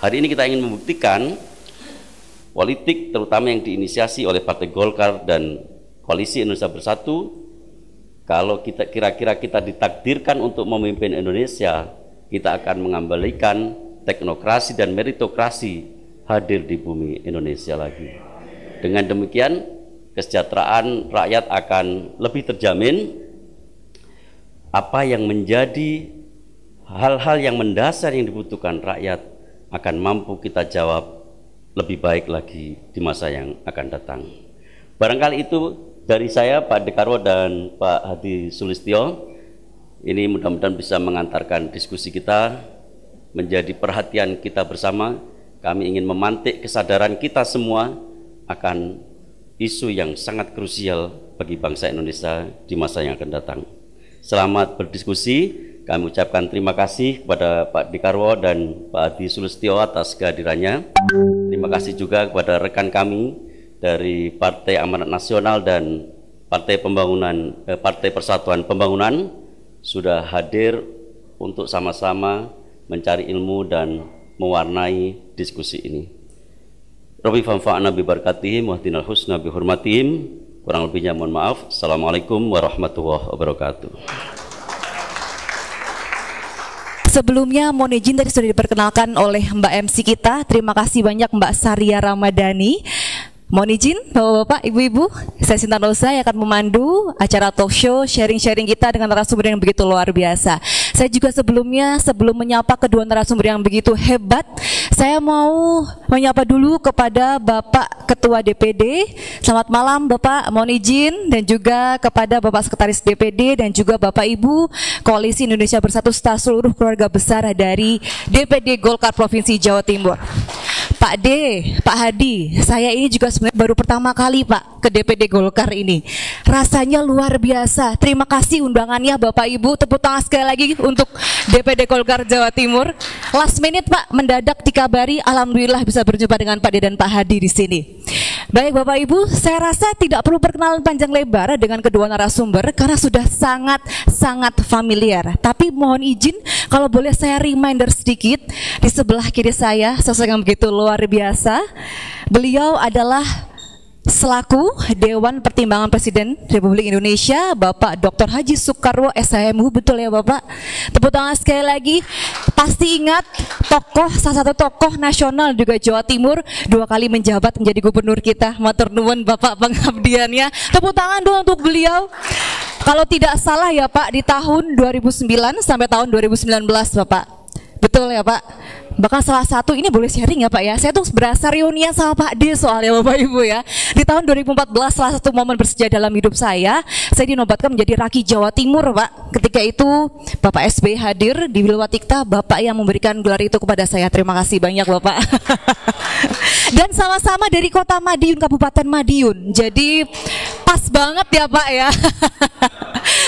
Hari ini kita ingin membuktikan politik terutama yang diinisiasi oleh Partai Golkar dan Koalisi Indonesia Bersatu, kalau kita kira-kira kita ditakdirkan untuk memimpin Indonesia, kita akan mengembalikan teknokrasi dan meritokrasi hadir di bumi Indonesia lagi. Dengan demikian, kesejahteraan rakyat akan lebih terjamin. Apa yang menjadi hal-hal yang mendasar yang dibutuhkan rakyat akan mampu kita jawab lebih baik lagi di masa yang akan datang. Barangkali itu dari saya, Pak Dekarwo dan Pak Hadi Sulistyo. Ini mudah-mudahan bisa mengantarkan diskusi kita menjadi perhatian kita bersama. Kami ingin memantik kesadaran kita semua akan isu yang sangat krusial bagi bangsa Indonesia di masa yang akan datang. Selamat berdiskusi. Kami ucapkan terima kasih kepada Pak Dekarwo dan Pak Hadi Sulistyo atas kehadirannya. Terima kasih juga kepada rekan kami dari Partai Amanat Nasional dan Partai Persatuan Pembangunan sudah hadir untuk sama-sama mencari ilmu dan mewarnai diskusi ini. Rabbi fanfa'na bi barakatihim wa hdinal husna bi hurmatihim. Kurang lebihnya mohon maaf. Assalamualaikum warahmatullahi wabarakatuh. Sebelumnya mohon izin tadi sudah diperkenalkan oleh Mbak MC kita. Terima kasih banyak Mbak Saria Ramadhani. Mohon izin Bapak-bapak, Ibu-ibu, saya Sinta Rosa yang akan memandu acara talk show sharing-sharing kita dengan narasumber yang begitu luar biasa. Saya juga sebelum menyapa kedua narasumber yang begitu hebat, saya mau menyapa dulu kepada Bapak Ketua DPD. Selamat malam Bapak, mohon izin, dan juga kepada Bapak Sekretaris DPD dan juga Bapak Ibu Koalisi Indonesia Bersatu serta seluruh keluarga besar dari DPD Golkar Provinsi Jawa Timur. Pak D, Pak Hadi, saya ini juga sebenarnya baru pertama kali Pak ke DPD Golkar ini. Rasanya luar biasa. Terima kasih undangannya Bapak Ibu. Tepuk tangan sekali lagi untuk DPD Golkar Jawa Timur. Last minute Pak, mendadak dikabari, alhamdulillah bisa berjumpa dengan Pak D dan Pak Hadi di sini. Baik Bapak Ibu, saya rasa tidak perlu perkenalan panjang lebar dengan kedua narasumber karena sudah sangat familiar. Tapi mohon izin kalau boleh saya reminder sedikit, di sebelah kiri saya sosok yang begitu luar biasa. Beliau adalah selaku Dewan Pertimbangan Presiden Republik Indonesia, Bapak Dr. Haji Soekarwo SHMU, betul ya Bapak? Tepuk tangan sekali lagi. Pasti ingat salah satu tokoh nasional juga Jawa Timur, 2 kali menjabat menjadi gubernur kita. Matur nuwun Bapak pengabdiannya. Tepuk tangan dulu untuk beliau. Kalau tidak salah ya Pak, di tahun 2009 sampai tahun 2019 Bapak. Betul ya Pak? Bahkan salah satu, ini boleh sharing ya Pak ya, saya tuh berasa reunian sama Pak D soalnya Bapak Ibu ya. Di tahun 2014 salah satu momen bersejarah dalam hidup saya dinobatkan menjadi Raki Jawa Timur Pak. Ketika itu Bapak SBY hadir di Wilwatikta, Bapak yang memberikan gelar itu kepada saya. Terima kasih banyak Bapak. Dan sama-sama dari kota Madiun, Kabupaten Madiun. Jadi pas banget ya Pak ya.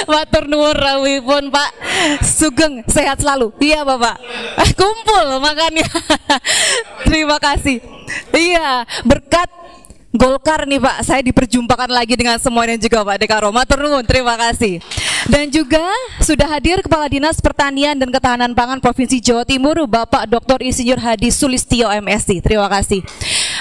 Matur nuwun rawuhipun Pak Sugeng, sehat selalu. Iya Bapak. Kumpul makanya. Terima kasih. Iya, berkat Golkar nih Pak, saya diperjumpakan lagi dengan semuanya juga Pak Dekarwo. Matur nuwun, terima kasih. Dan juga sudah hadir Kepala Dinas Pertanian dan Ketahanan Pangan Provinsi Jawa Timur, Bapak Dr. Insinyur Hadi Sulistyo MSc. Terima kasih.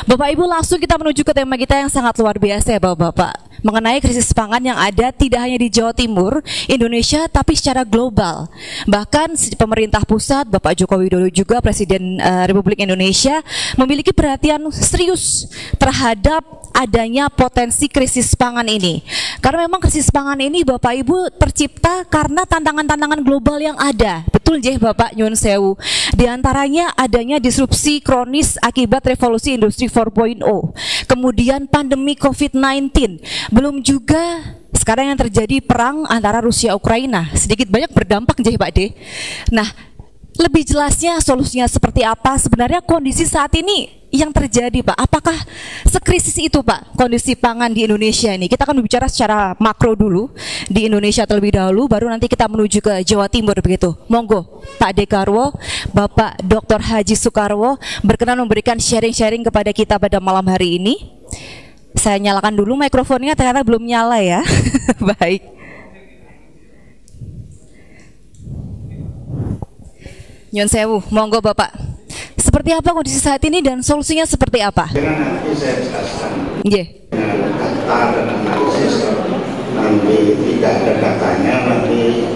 Bapak Ibu, langsung kita menuju ke tema kita yang sangat luar biasa ya Bapak-bapak. Mengenai krisis pangan yang ada tidak hanya di Jawa Timur, Indonesia, tapi secara global. Bahkan pemerintah pusat, Bapak Joko Widodo juga Presiden Republik Indonesia memiliki perhatian serius terhadap adanya potensi krisis pangan ini. Karena memang krisis pangan ini Bapak Ibu tercipta karena tantangan-tantangan global yang ada. Betul nggih Bapak nyuwun sewu. Di antaranya adanya disrupsi kronis akibat revolusi industri 4.0. Kemudian pandemi COVID-19. Belum juga sekarang yang terjadi perang antara Rusia Ukraina. Sedikit banyak berdampak nggih Pak D. Nah, lebih jelasnya solusinya seperti apa sebenarnya kondisi saat ini yang terjadi Pak? Apakah sekrisis itu Pak kondisi pangan di Indonesia ini? Kita akan berbicara secara makro dulu di Indonesia terlebih dahulu, baru nanti kita menuju ke Jawa Timur begitu. Monggo Pak Dekarwo, Bapak Dr. Haji Soekarwo berkenan memberikan sharing-sharing kepada kita pada malam hari ini. Saya nyalakan dulu mikrofonnya, ternyata belum nyala ya. Baik. Nyun sewu, monggo Bapak. Seperti seperti apa kondisi saat ini dan solusinya seperti apa? Kira nanti saya jelaskan Yeah. dengan data dan analisis. Nanti tidak ada datanya, nanti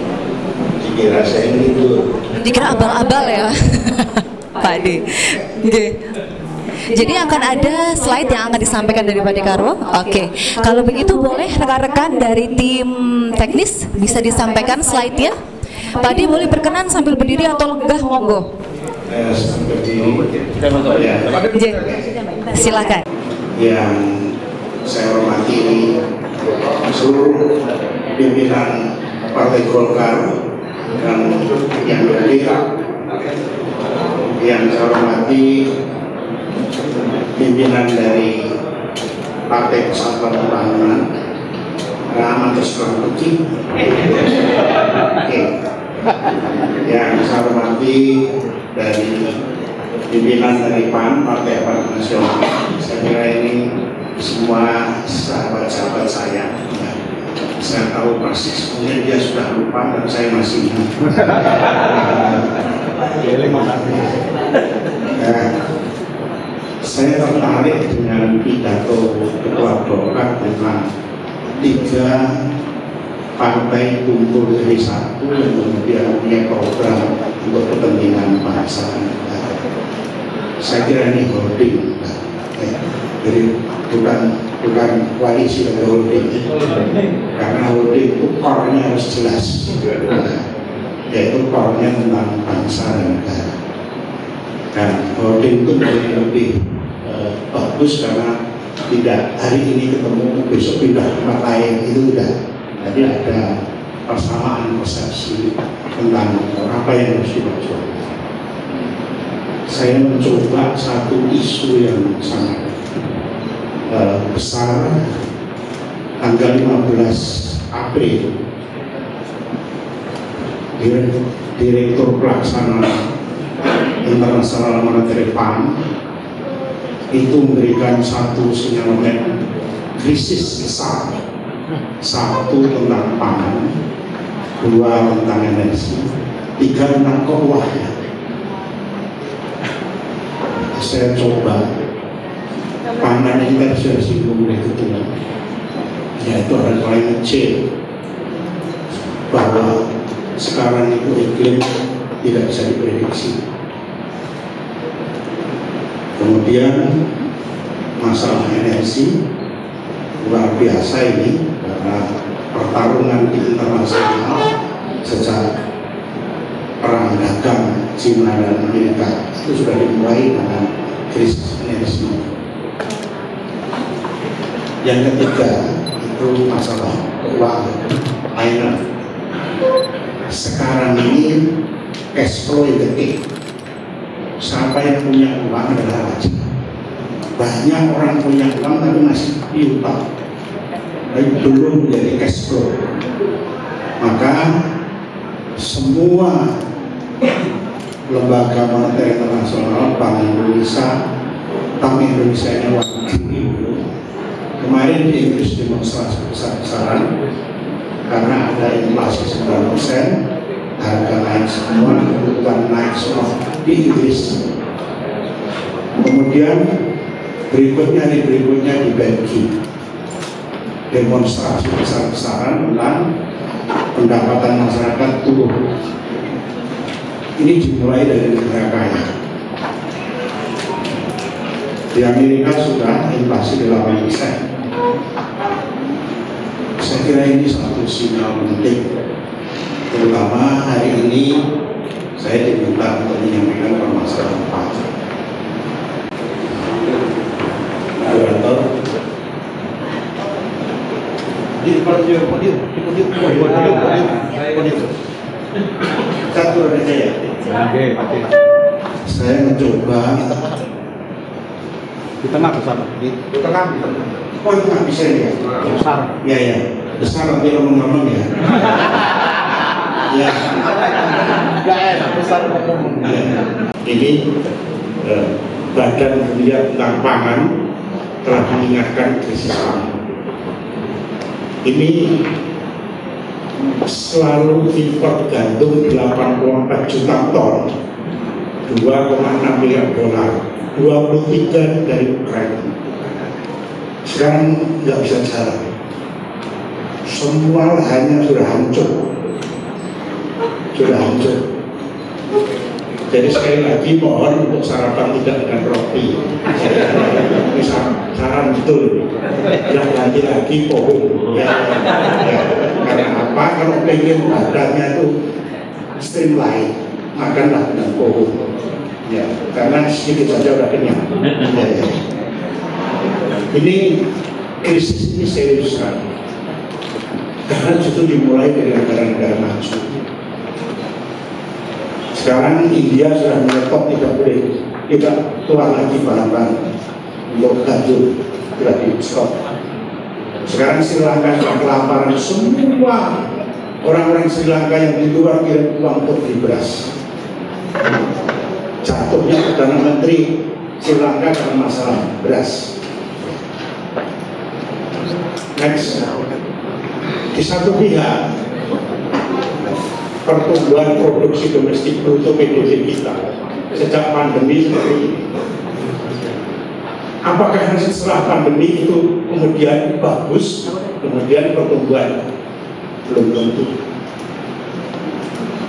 dikira saya ini tidur. Dikira abal-abal ya, Pak D. Yeah. Jadi akan ada slide yang akan disampaikan dari Pak Dekarwo. Oke, kalau begitu boleh rekan-rekan dari tim teknis bisa disampaikan slide-nya. Pak D boleh berkenan sambil berdiri atau lenggah, monggo. Silakan. Yang saya hormati seluruh pimpinan Partai Golkar dan yang hadir, yang saya hormati pimpinan dari Partai Persatuan Pembangunan, Rahmat Tersuci. Yang saya hormati dari pimpinan dari PAN, Partai Amanat Nasional. Saya kira ini semua sahabat-sahabat saya. Saya tahu persis, mungkin dia sudah lupa dan saya masih ingat. Saya tertarik dengan pidato Ketua Golkar tentang 3 partai kumpul jadi satu yang kemudian punya program untuk kepentingan bangsa. Saya kira ini holding, jadi bukan koalisi tapi holding, karena holding itu core-nya harus jelas, yaitu core-nya tentang bangsa dan negara. Dan holding itu lebih bagus karena tidak hari ini ketemu besok pindah tempat lain, itu tidak. Jadi ada persamaan persepsi tentang apa yang harus diperjuangkan. Saya mencoba satu isu yang sangat besar. Tanggal 15 April Direktur Pelaksana International Monetary Fund itu memberikan satu sinyalemen krisis besar, 1 tentang pangan, 2 tentang energi, 3 tentang keuangan. Saya coba pangan kita sudah singgung oleh ketua, yaitu ada climate change, bahwa sekarang itu iklim tidak bisa diprediksi. Kemudian masalah energi luar biasa ini, karena pertarungan di internasional sejak perang dagang Cina dan Amerika itu sudah dimulai dengan krisis energi. Yang ketiga itu masalah keuangan. Sekarang ini cash flow yang gede. Siapa yang punya uang adalah raja. Banyak orang punya uang tapi masih piutang, tapi belum menjadi cash flow. Maka semua lembaga moneter internasional, Bank Indonesia, Bank Indonesia ini wakil kemarin di Inggris demonstrasi besar-besaran karena ada inflasi 9%. Harga naik semua, kebutuhan naik semua di Inggris. Kemudian berikutnya di Belgia, demonstrasi besar-besaran tentang pendapatan masyarakat turun. Ini dimulai dari negara kaya. Di Amerika sudah inflasi 8%. Saya kira ini satu sinyal penting. Terutama hari ini saya diminta untuk menyampaikan permasalahan pajak. Moderator, satu aja ya. Saya mencoba di tengah besar, di tengah. Oh itu nggak bisa ya? besar. Ya ya, besar nanti ngomong-ngomong ya. Ya, Nggak enak besar ngomong. ini Badan Dunia tentang Pangan telah mengingatkan krisis pangan. Ini selalu import gandum 84 juta ton 2,6 miliar dolar, 23 dari Ukraina. Sekarang nggak bisa jalan, semua lahannya sudah hancur. Jadi sekali lagi mohon untuk sarapan tidak dengan roti. Saran betul, tidak lagi pohon. Ya. Karena apa? Kalau pengen badannya itu streamline, makanlah dengan pohon. Ya, karena sedikit saja udah kenyang. Ya. Ini krisis ini serius sekali. Karena justru dimulai dari negara-negara maju. Sekarang India sudah menyetop, tidak keluar lagi bahan-bahan untuk gandum, tidak di stop. Sekarang Sri Lanka sudah kelaparan, semua orang-orang Sri Lanka yang di luar kirim uang untuk beli beras. Jatuhnya Perdana Menteri Sri Lanka karena masalah beras. Next, di satu pihak pertumbuhan produksi domestik bruto PDB kita sejak pandemi seperti ini. Apakah setelah pandemi itu kemudian bagus, kemudian pertumbuhan? Belum tentu.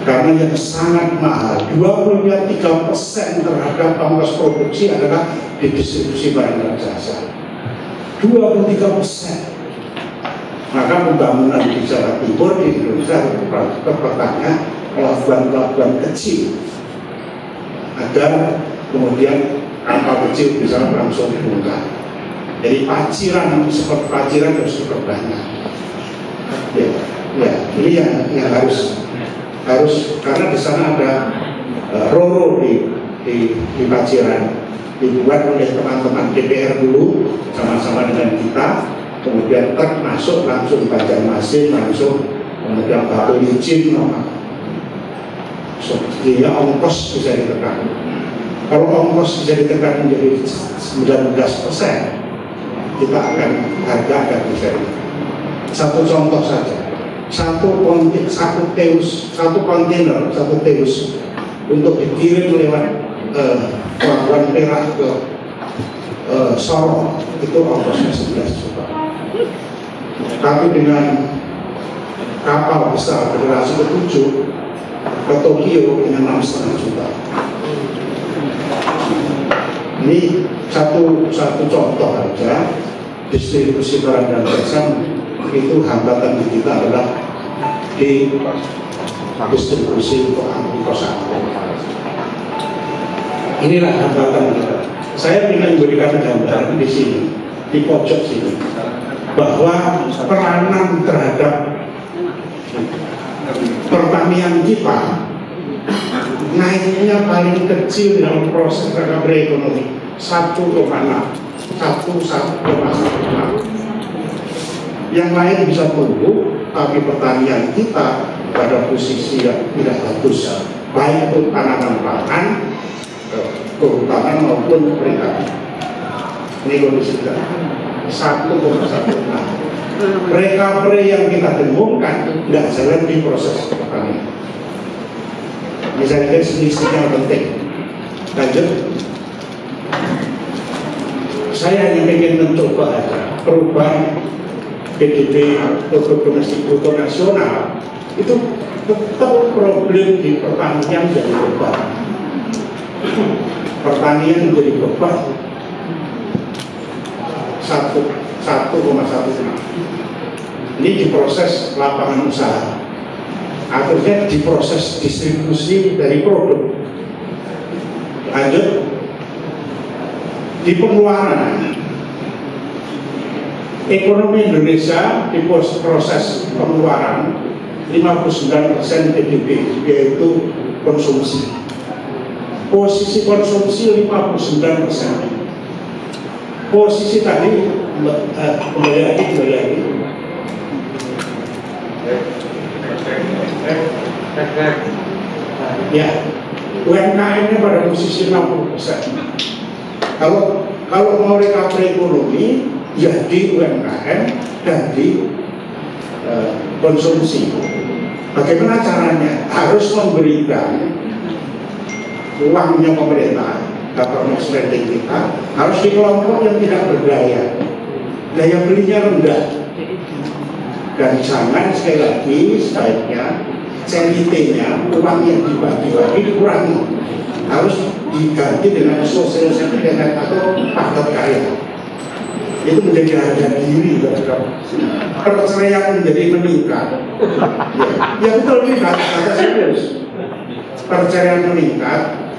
Karena yang sangat mahal, 23% terhadap ongkos produksi adalah di distribusi barang dan jasa. 23%. Maka pembangunan di Jawa Timur di Indonesia bertanya pelabuhan-pelabuhan kecil agar kemudian kapal kecil bisa langsung dibuka. Jadi paciran seperti paciran harus diperbanyak. Ya, ini yang harus karena di sana ada roro di paciran dibuat oleh teman-teman DPR dulu sama-sama dengan kita. Kemudian truk masuk langsung Banjarmasin, langsung kemudian Batu Licin, sehingga ongkos bisa ditekan. Kalau ongkos bisa ditekan menjadi 19%, kita akan harga akan bisa. Satu contoh saja, satu kontainer untuk dikirim lewat pelabuhan Perak ke Sorong itu ongkosnya 11 juta. Tapi dengan kapal besar generasi ke-7 ke Tokyo dengan 6,5 juta. Ini satu contoh aja. Distribusi barang dan jasa itu hambatan kita adalah di distribusi untuk angkutan. Inilah hambatan kita. Saya ingin memberikan gambaran di sini, di pojok sini, bahwa peranan terhadap pertanian kita naiknya paling kecil dalam proses recovery ekonomi 1,6. Yang lain bisa tumbuh, tapi pertanian kita pada posisi yang tidak bagus, baik untuk tanaman pangan, kehutanan maupun perikanan. Ini kondisi kita 1,16. Recovery yang kita dengungkan tidak jalan di proses pertanian. Misalnya selisihnya penting. Lanjut. Saya hanya ingin mencoba perubahan PDB atau domestik bruto nasional itu tetap problem di pertanian jadi beban. Pertanian menjadi beban 1,1. Ini diproses lapangan usaha, akhirnya diproses distribusi dari produk. Lanjut, di pengeluaran ekonomi Indonesia di proses pengeluaran 59% PDB yaitu konsumsi. Posisi konsumsi 59%. Posisi tadi kembali lagi. Ya, UMKM-nya pada posisi 60%. Kalau mau recovery ekonomi, ya di UMKM dan di konsumsi. Bagaimana caranya? Harus memberikan uangnya pemerintah, government spending kita harus di kelompok yang tidak berdaya, daya belinya rendah. Dan jangan sekali lagi sebaiknya CNT-nya, uang yang dibagi-bagi dikurangi, harus diganti dengan social safety atau paket karya. Itu menjadi harga diri terhadap perceraian menjadi meningkat. Ya betul, ini kata serius. Perceraian meningkat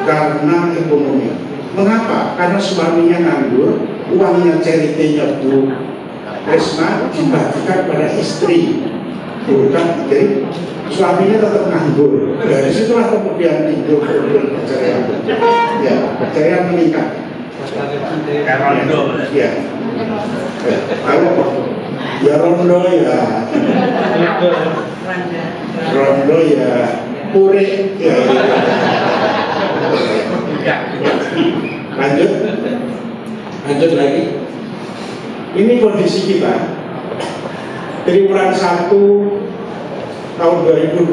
karena ekonomi. Mengapa? Karena suaminya nganggur, uangnya charity-nya Bu Risma dibagikan pada istri, bukan, jadi suaminya tetap nganggur. Dari situlah kemudian timbul perceraian. Ya, perceraian meningkat. Ya, kalau ya rondo ya pure ya. Lanjut lagi. Ini kondisi kita triwulan 1 tahun 2021,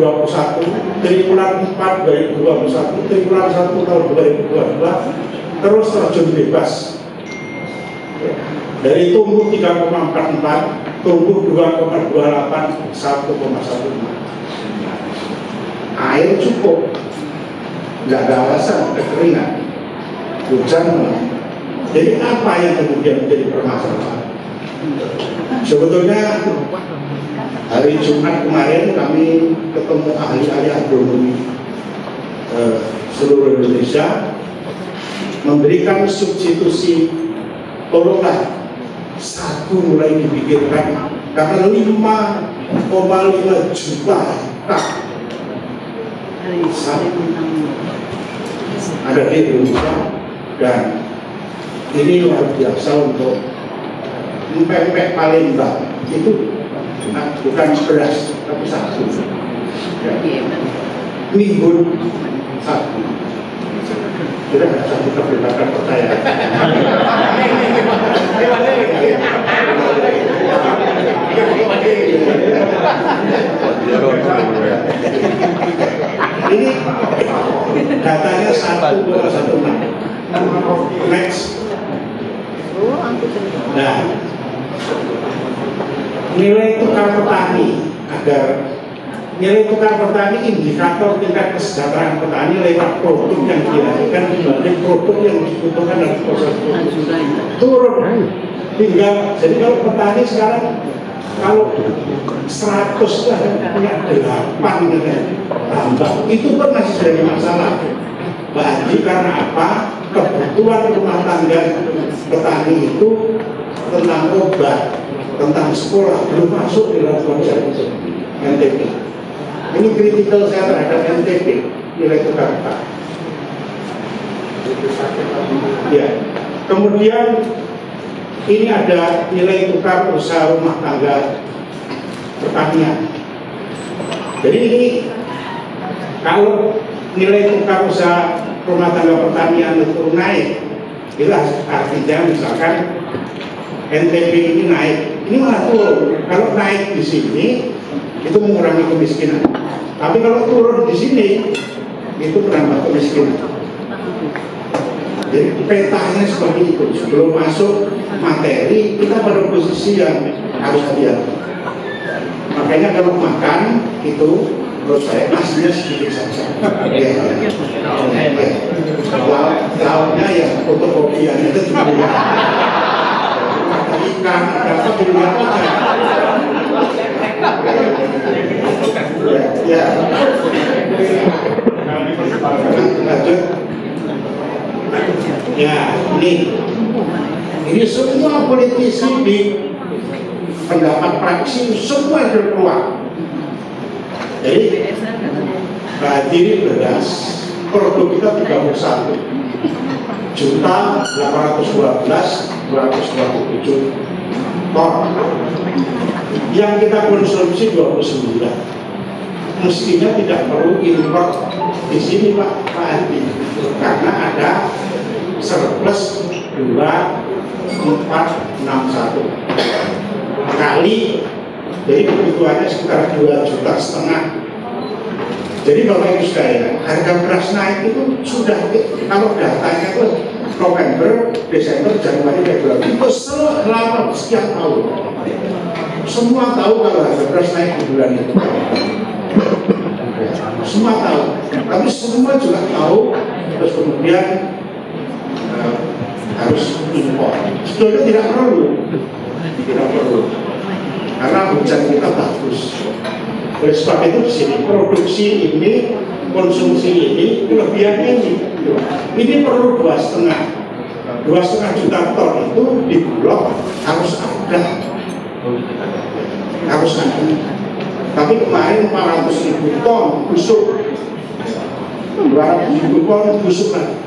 triwulan 4 2021, triwulan 1 tahun 2022 terus terjun bebas. Dari tumbuh 3,44, tumbuh 2,28, 1,15. Air cukup, nggak ada alasan kekeringan, hujan. Jadi apa yang kemudian menjadi permasalahan? Sebetulnya hari Jumat kemarin kami ketemu ahli-ahli agronomi seluruh Indonesia, memberikan substitusi. Tolonglah satu mulai dipikirkan, karena 5,5 juta ada di Indonesia, dan ini luar biasa untuk empek-empek Palembang itu bukan beras tapi satu ya. Minggu satu kita nggak bisa kita berikan percaya. Ini datanya 1,16. Next. Nah, nilai tukar petani, agar nilai tukar petani indikator tingkat kesejahteraan petani lewat produk yang dihasilkan dibanding produk yang dibutuhkan dalam proses turun tinggal. Jadi kalau petani sekarang kalau 100 punya 8 gitu, tambah itu pun masih jadi masalah. Bagi karena apa? Kebutuhan rumah tangga petani itu tentang obat, tentang sekolah belum masuk di dalam konsep NTP. Ini kritikal saya terhadap NTP, nilai tukar petani. Ya. Kemudian ini ada nilai tukar usaha rumah tangga pertanian. Jadi ini kalau nilai tukar usaha rumah tangga pertanian itu naik, itu artinya misalkan NTP ini naik, ini malah turun. Kalau naik di sini itu mengurangi kemiskinan, tapi kalau turun di sini itu menambah kemiskinan. Jadi petanya seperti itu. Sebelum masuk materi kita pada posisi yang harus hati-hati. Makanya kalau makan itu menurut saya nasinya sedikit saja. Lauknya ya fotokopian itu juga. Ikan dapat dilihat aja. Ya. Lanjut. Ya, ini semua politisi di pendapat praksi semua berpeluang. Jadi berdiri beras produk kita 31.812.227 ton. Yang kita konsumsi 29. Mestinya tidak perlu impor di sini Pak Adi, karena ada surplus 2461 kali, jadi kebutuhannya sekitar 2,5 juta. Jadi Bapak Ibu sekalian, harga beras naik itu sudah, kalau datanya itu November, Desember, Januari, Februari, itu selama sekian tahun. Semua tahu kalau harga beras naik di bulan itu. Semua tahu, tapi semua juga tahu, terus kemudian harus impor. Sebetulnya tidak perlu, karena hujan kita bagus. Oleh sebab itu di sini produksi ini, konsumsi ini, kelebihannya ini perlu 2,5 juta ton itu di Bulog harus ada. Tapi kemarin 400.000 ton busuk, 200.000 ton busuk kan.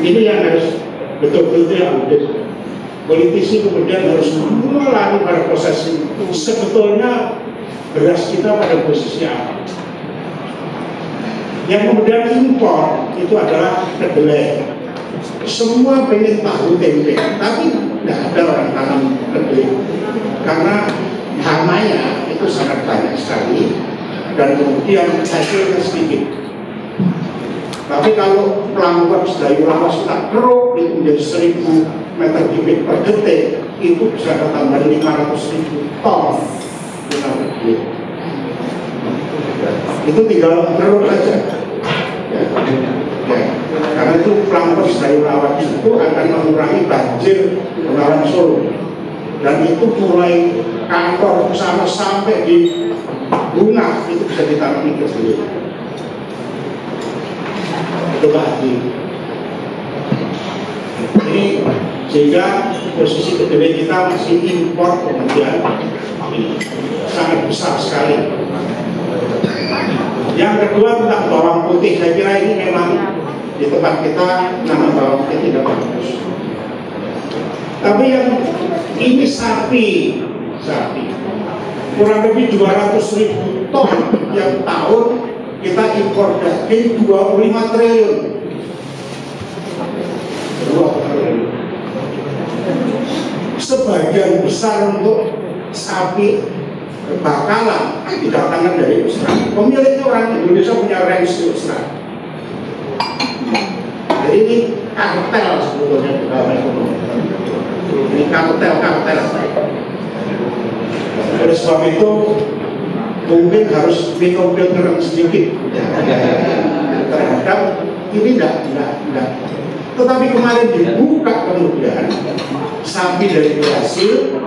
Ini yang harus betul-betul diaudit. Politisi kemudian harus mulai pada proses ini. Sebetulnya beras kita pada posisi apa? Yang kemudian impor itu adalah kedelai. Semua pengen tahu tempe, tapi tidak ada orang tanam kedelai karena hamanya itu sangat banyak sekali dan kemudian hasilnya sedikit. Tapi kalau pelanggan sedayu lawas kita keruk itu menjadi 1.000 meter kubik per detik, itu bisa bertambah 500.000 ton. Itu tinggal keruk saja. Karena itu pelanggan sedayu lawas itu akan mengurangi banjir Bengawan Solo. Dan itu mulai kantor sama sampai di bunga itu bisa ditanami ke sini. Itu lagi. Ini sehingga posisi kedelai kita masih impor kemudian sangat besar sekali. Yang kedua tentang bawang putih, saya kira ini memang di tempat kita nama bawang putih tidak bagus. Tapi yang ini sapi kurang lebih 200.000 ton yang tahun kita impor daging 25 triliun. Sebagian besar untuk sapi bakalan didatangkan dari Australia. Pemiliknya orang Indonesia punya range di Australia. Jadi ini kartel sebetulnya di dalam ekonomi. Ini kartel. Oleh sebab itu mungkin harus dikompilkan sedikit terhadap ini tidak. Tetapi kemarin dibuka kemudian sapi dari Brasil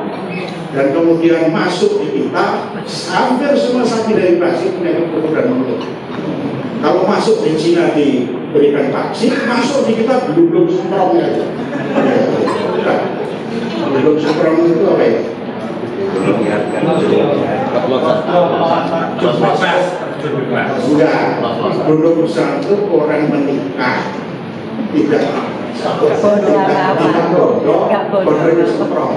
dan kemudian masuk di kita, hampir semua sapi dari Brasil punya kebutuhan mulut. Kalau masuk di Cina diberikan vaksin, masuk di kita belum semprongnya. Belum semprong itu apa ya? Enggak, belum itu orang menikah tidak bodoh, bodohnya semprong.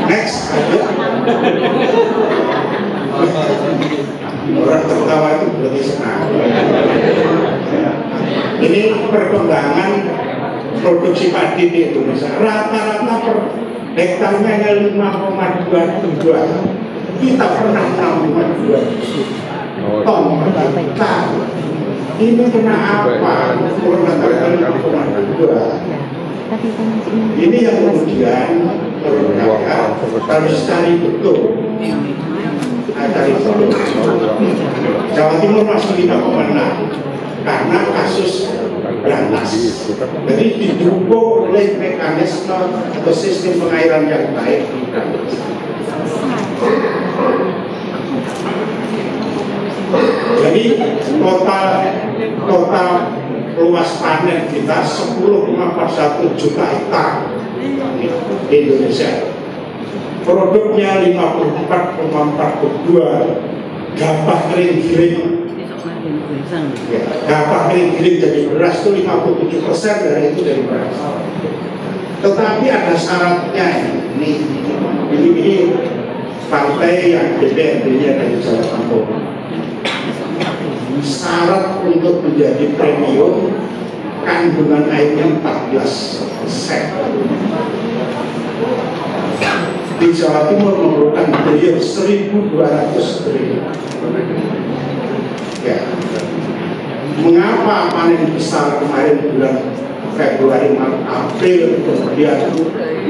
Next, orang tertawa itu berarti senang. Ini perkembangan produksi padi di Indonesia. Rata-rata per hektarnya hanya 5,22. Kita pernah 6,2 ton per hektar. Ini kena apa? Ini yang kemudian harus cari betul. Jawa Timur masih 5,6 karena kasus berantas. Jadi didukung oleh mekanisme atau sistem pengairan yang baik. Jadi total luas panen kita 10,41 juta hektar di Indonesia. Produknya 54,42 gabah kering-kering. Gabah kering-kering jadi beras itu 57% dari itu dari beras. Tetapi ada syaratnya ini partai yang DPRD-nya dari Jawa Timur. Syarat untuk menjadi premium kandungan airnya 14%. di Jawa Timur memerlukan biaya 1.200 triliun. Ya. Mengapa panen besar kemarin bulan Februari, Maret, April, kemudian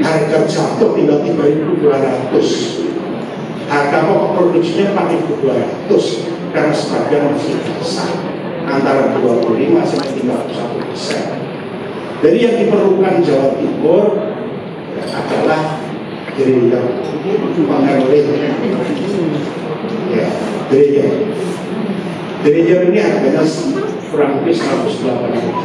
harga jatuh tinggal 3.200, harga pokok produksinya 4.200 karena sebagian masih basah antara 25 sampai 31%. Jadi yang diperlukan Jawa Timur adalah gerilya pengelola. Ya, gerilya ini harganya kurang lebih 108 juta.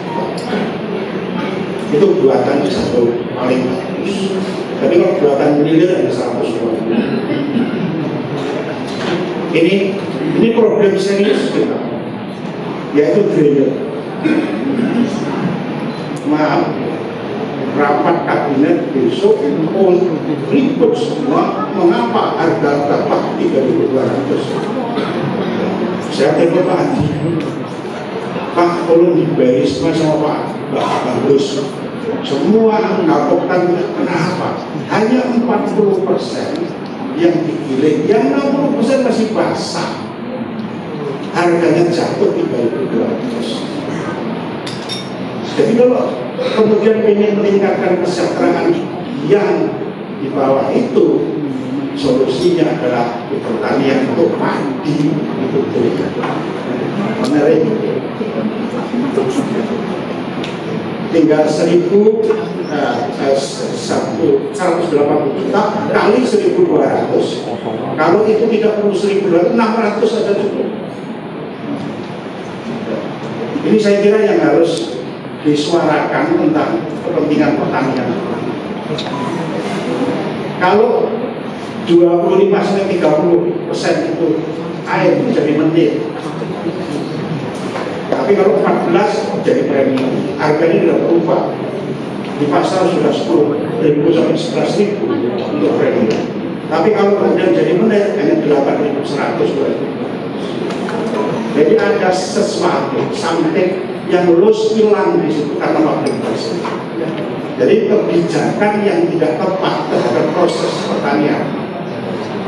Itu buatan satu paling bagus. Tapi kalau buatan miliar ada 120. Ini problem serius kita, yaitu gerilya. Maaf, rapat kabinet besok ribut semua mengapa harga dapat 3.200. Saya telepon Pak Andi, Pak tolong diberi semua sama Pak Bagus, semua melaporkan kenapa hanya 40% yang digiling, yang 60% masih basah, harganya jatuh 3.200. Jadi kalau kemudian ingin meningkatkan kesejahteraan yang di bawah itu, solusinya adalah di pertanian untuk padi itu menarik. Tinggal 1.180 juta kali 1.200. Kalau itu tidak perlu 1.200, 600 saja cukup. Ini saya kira yang harus disuarakan tentang kepentingan pertanian. Kalau 25-30% itu air menjadi menit, tapi kalau 14 jadi premium, harganya tidak berubah. Di pasar sudah 10.000 sampai 11.000 untuk premium. Tapi kalau kemudian jadi menit hanya 8.100. Jadi ada sesuatu, something yang lulus hilang di situ karena mobilitas. Jadi kebijakan yang tidak tepat terhadap proses pertanian,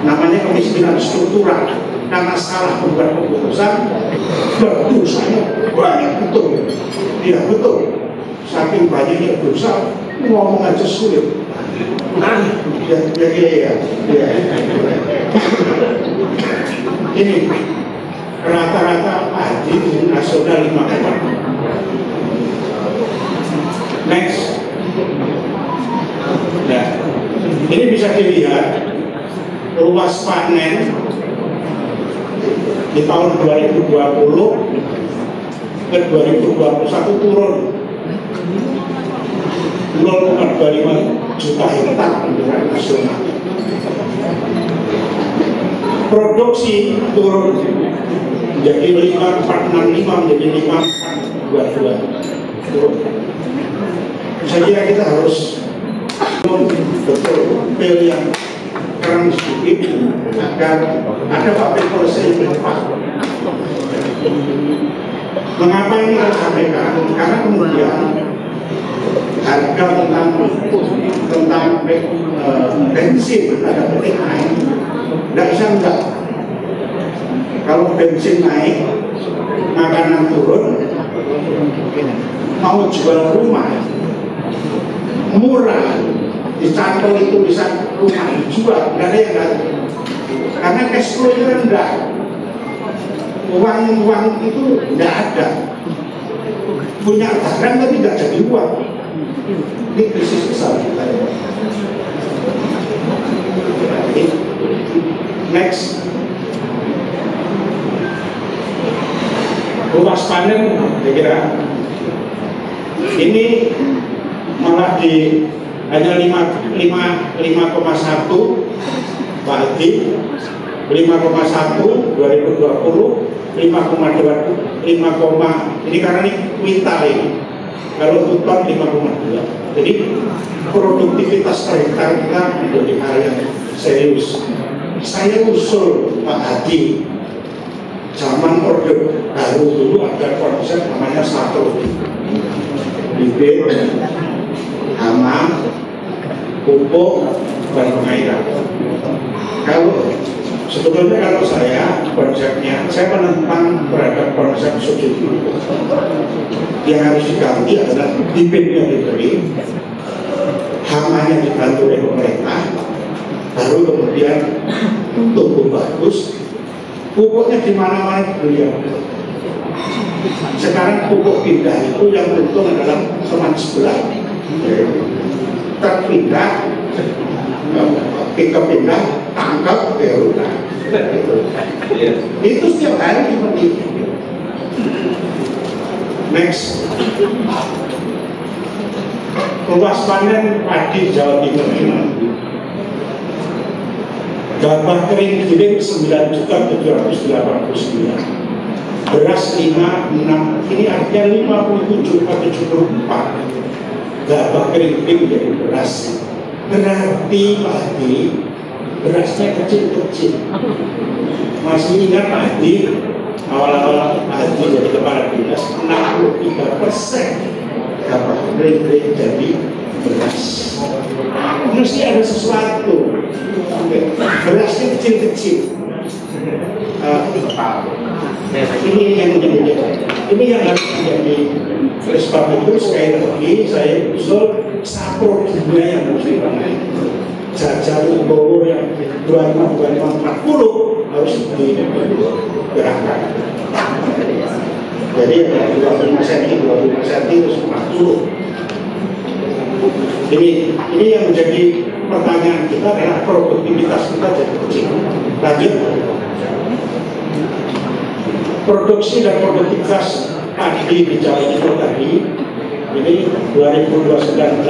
namanya kemiskinan struktural, karena salah membuat keputusan, berdosanya banyak betul. Iya betul. Saking banyaknya dosa, ngomong aja sulit. Ya. Ini rata-rata padi nasional 5 ekor. Next. Nah, ini bisa dilihat luas panen di tahun 2020 ke 2021 turun 0,25 juta hektar penduduk nasional. Produksi turun menjadi 5.465 menjadi 5.422 turun. Saya kira kita harus betul pil yang keras sedikit agar ada public policy yang tepat. Mengapa ini harus sampaikan? Karena kemudian harga tentang bensin ada penting naik, tidak bisa enggak. Kalau bensin naik, makanan turun, mau jual rumah murah, dicantol itu bisa rumah dijual, nggak ada yang nggak. Karena cash flow-nya rendah, uang itu nggak ada, punya barang tapi nggak jadi uang. Ini krisis besar kita. Next, luas panen, saya kira ini malah di hanya 5,1 Pak Haji, 5,1 2020, 5,2 ini karena ini kuintal ini. Kalau tutor 5,2. Jadi produktivitas per hektar kita menjadi hal yang serius. Saya usul Pak Hadi, zaman Orde Baru dulu ada konsep namanya satu bibit, hama, pupuk, dan pengairan. Sebetulnya kalau saya konsepnya, saya menentang terhadap konsep subsidi. Yang harus diganti adalah bibitnya diberi, hamanya dibantu oleh pemerintah, baru kemudian tumbuh bagus, pupuknya di mana-mana beliau. Sekarang pupuk pindah itu yang untung adalah teman sebelah, terpindah, pindah, tangkap, berulang. Itu setiap hari seperti itu. Next, luas panen padi Jawa Timur ini. Gabah kering giling 9.789, beras 56, ini artinya 57,74. Gabah kering giling jadi beras. Berarti padi berasnya kecil-kecil. Masih ingat padi awal-awal padi jadi kepala dinas 63% gabah kering jadi beras. Mesti ada sesuatu. Berasnya kecil-kecil. Ini yang harus menjadi. Oleh sebab itu sekali lagi saya usul sapro dunia yang harus dibangun. Jajar Ubowo yang 2040 harus digerakkan. Jadi 25 terus 40. Ini yang menjadi pertanyaan kita adalah produktivitas kita jadi kecil. Lanjut. Produksi dan produktivitas padi di Jawa Timur tadi ini 2019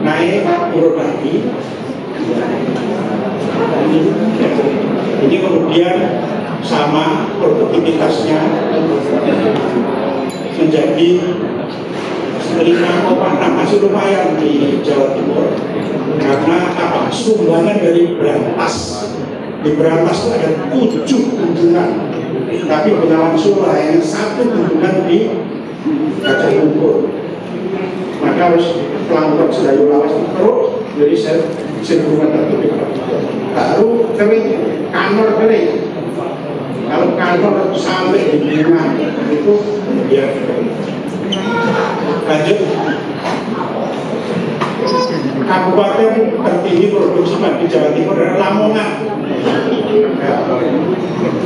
naik turun lagi. Ini kemudian sama produktivitasnya menjadi 5,6, masih lumayan di Jawa Timur karena apa? Sumbangan dari Berantas. Di Berantas itu ada 7 kunjungan, tapi Bengawan Solo hanya 1 kunjungan di Gajah Lumpur. Maka harus pelan-pelan Sedayu Lawas terus, jadi saya hubungan tertutup. Baru kering, kantor kering. Kalau kantor sampai di bunga itu dia kering. Lanjut. Kabupaten tertinggi produksi padi Jawa Timur adalah Lamongan. Ya,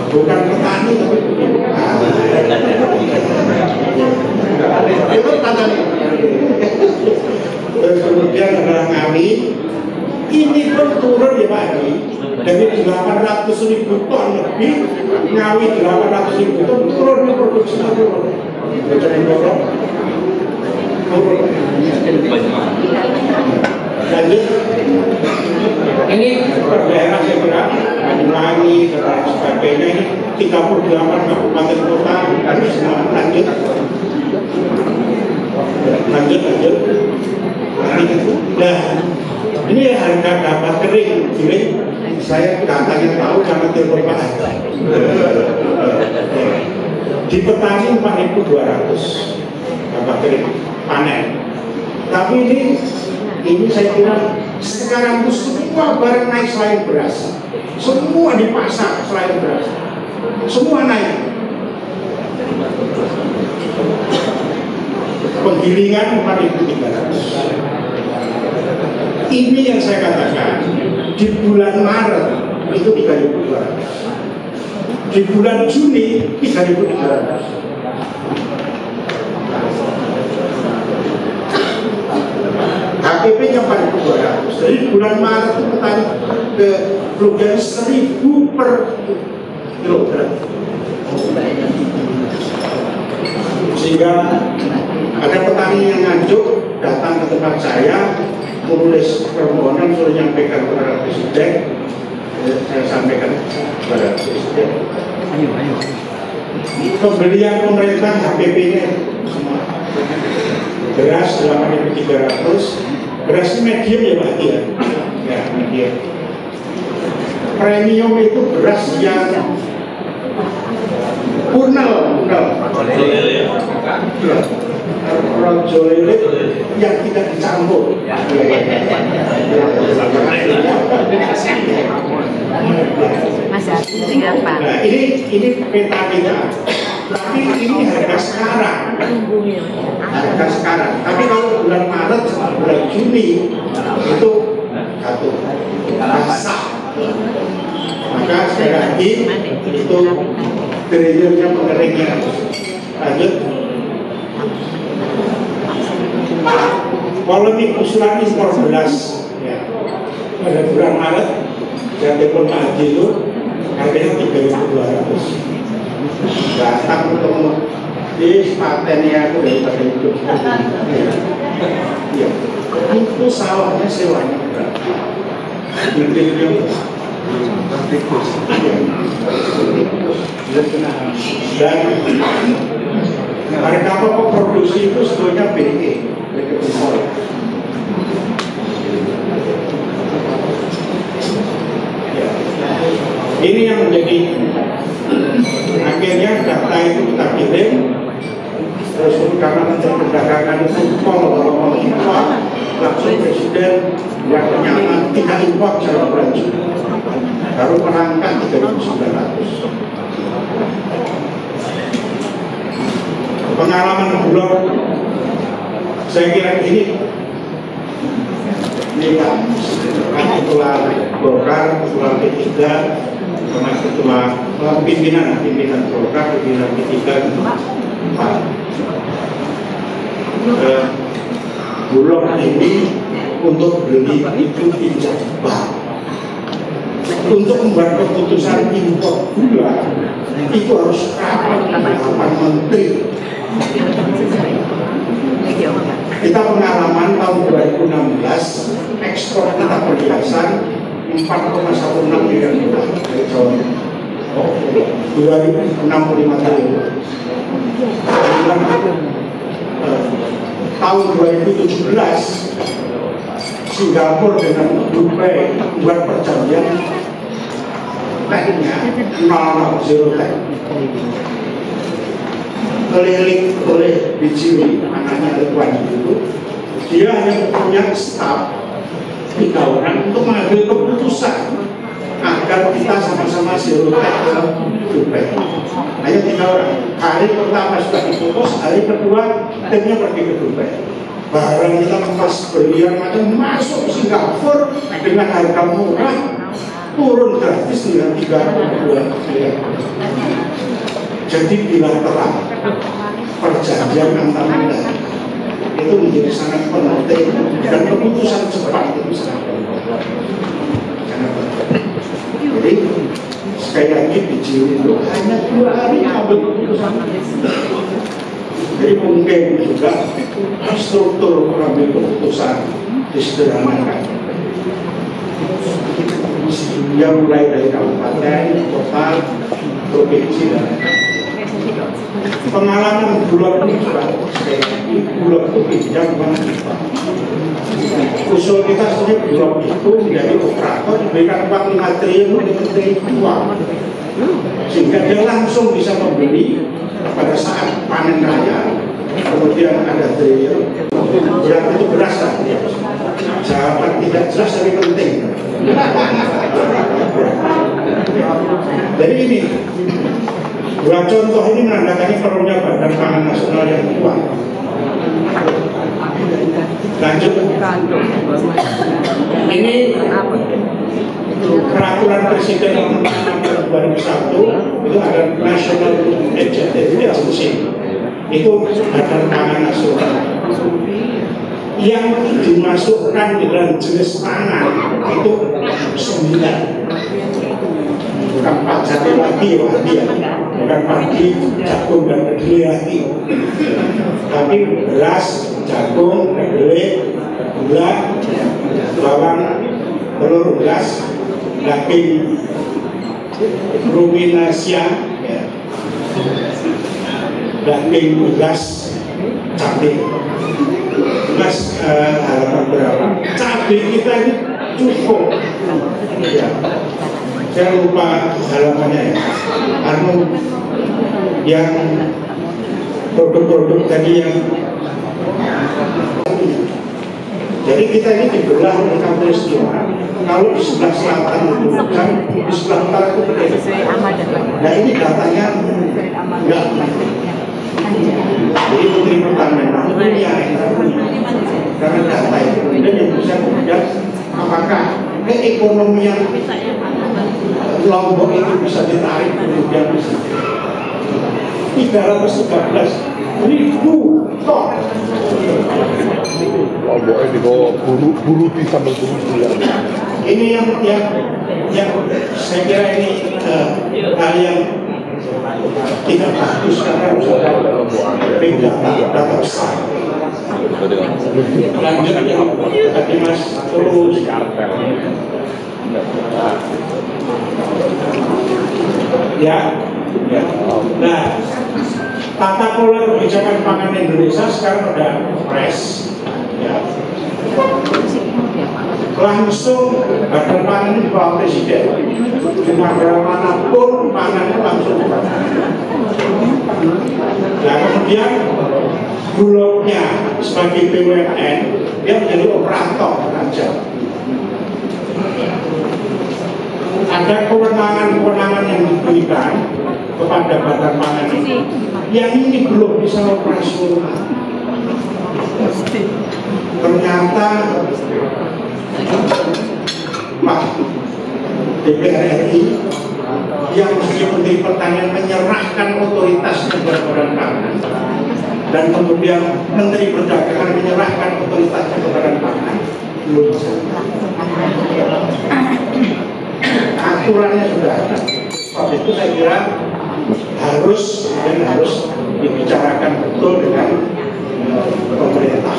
bukan petani tapi itu petani. Terus kemudian adalah Ngawi. Ini pun turun ya Pak Adi. Dari 800.000 ton lebih, Ngawi 800.000 ton turun di produksi turun. Lanjut, ini per daerah saya kira Banyuwangi dan sebagainya ini 38 kabupaten kota harus semua. Lanjut. Nah, ini harga gabah kering, saya katanya tahu karena telepon Pak. Di petani 4.200 gabah kering panen. Tapi ini saya kira sekarang itu semua barang naik selain beras. Semua di pasar selain beras. Semua naik. Penggilingan 4.300. Ini yang saya katakan di bulan Maret itu 3.200. Di bulan Juni 3.300. HPP-nya 4.200. Jadi bulan Maret itu petani ke kerugian 1.000 per kilogram. Sehingga ada petani yang Nganjuk datang ke tempat saya menulis permohonan suruh nyampaikan kepada Presiden. Saya sampaikan kepada Presiden. Pembelian pemerintah HPP-nya semua. Beras 8.300, beras medium ya Pak ya, medium. Premium itu beras yang Purnal. Rojo lele yang tidak dicampur. Nah, ini peta kita. Tapi ini harga sekarang. Tapi kalau bulan Maret sama bulan Juni itu satu basah. Maka sekali lagi itu triliunnya pengeringnya. Lanjut. Polemik usulan impor beras ya. Pada bulan Maret yang telepon Pak Haji itu harganya 3.200. Datang ketemu di patennya aku daripada hidup. Ya. Itu sawahnya sewanya berapa? Dan harga pokok produksi itu sebetulnya BE. Ini yang menjadi akhirnya data itu kita kirim, terus karena Menteri Perdagangan itu kalau impor, langsung Presiden buat pernyataan tidak impor secara berlanjut, baru merangkak 3.900. Pengalaman Bulog, saya kira ini Pak Ketua Golkar, Ketua P3, sama Ketua pimpinan Golkar, pimpinan P3, Pak Bulog ini untuk beli itu pinjam bank. Untuk membuat keputusan impor gula itu harus rapat dengan menteri. Kita pengalaman tahun 2016 ekspor kita perhiasan 4,16 miliar dari tahun 2065 triliun. Tahun 2017 Singapura dengan Dubai buat perjanjian teknya 0,0 tek. Keliling oleh biji anaknya Ridwan itu, dia hanya punya staf 3 orang untuk mengambil keputusan agar kita sama-sama zero tek ke Dubai. Hanya 3 orang. Hari pertama sudah diputus, hari kedua timnya pergi ke Dubai. Barang kita kemas berlian macam masuk Singapura dengan harga murah, turun gratis dengan 32 miliar. Jadi bilateral perjanjian antar negara itu menjadi sangat penting dan keputusan cepat itu sangat penting. Jadi sekali lagi biji itu hanya 2 hari ambil keputusan. Jadi mungkin juga struktur mengambil keputusan disederhanakan. Yang mulai dari kabupaten, kota, provinsi dan pengalaman Bulog ini juga Bulog itu pinjam uang kita. Usul kita sebenarnya Bulog itu menjadi operator diberikan uang 5 triliun oleh Menteri Uang, sehingga dia langsung bisa membeli pada saat panen raya. Kemudian ada triliun yang itu beras lah. Jawaban tidak jelas tapi penting. Jadi ini 2 contoh ini menandatangani perlunya Badan Pangan Nasional yang kuat. Lanjut. Ini peraturan Presiden nomor 6 2001 itu ada National Agency. Itu Badan Pangan Nasional yang dimasukkan dengan jenis pangan itu 9. Bukan padi lagi, bukan padi, jagung dan kedelai lagi, tapi beras, jagung, kedelai, gula, bawang, telur beras, daging ruminansia, daging beras, cabai. Beras halaman berapa? Cabai kita ini cukup. Ya. Saya lupa halamannya ya. yang produk-produk tadi yang jadi kita ini dibelah oleh Khatulistiwa. Kalau di sebelah selatan itu bukan, di sebelah utara itu berbeda. Nah ini datanya enggak. Jadi Menteri Pertahanan ini yang karena data itu kemudian yang bisa kemudian apakah keekonomian Lombok itu bisa ditarik kemudian bisa 313.000 ton. Lomboknya di bawah buruti sambil buruti ya. Ini yang saya kira ini hal yang tidak bagus karena harus ada data besar. Lanjut tadi Mas terus ya. Nah, tata kelola kebijakan pangan Indonesia sekarang udah fresh. Ya. Langsung badan pangan ini Pak Presiden di negara manapun pangannya langsung nah kemudian Bulognya sebagai BUMN dia menjadi operator aja. Ada kewenangan-kewenangan yang diberikan kepada badan pangan ini yang ini belum bisa operasional. Ternyata Pak DPR RI yang menjadi Menteri Pertanian menyerahkan otoritasnya kepada Badan Pangan dan kemudian Menteri Perdagangan menyerahkan otoritasnya kepada Badan Pangan belum bisa. Aturannya sudah ada. Sebab itu saya kira harus dibicarakan betul dengan pemerintah.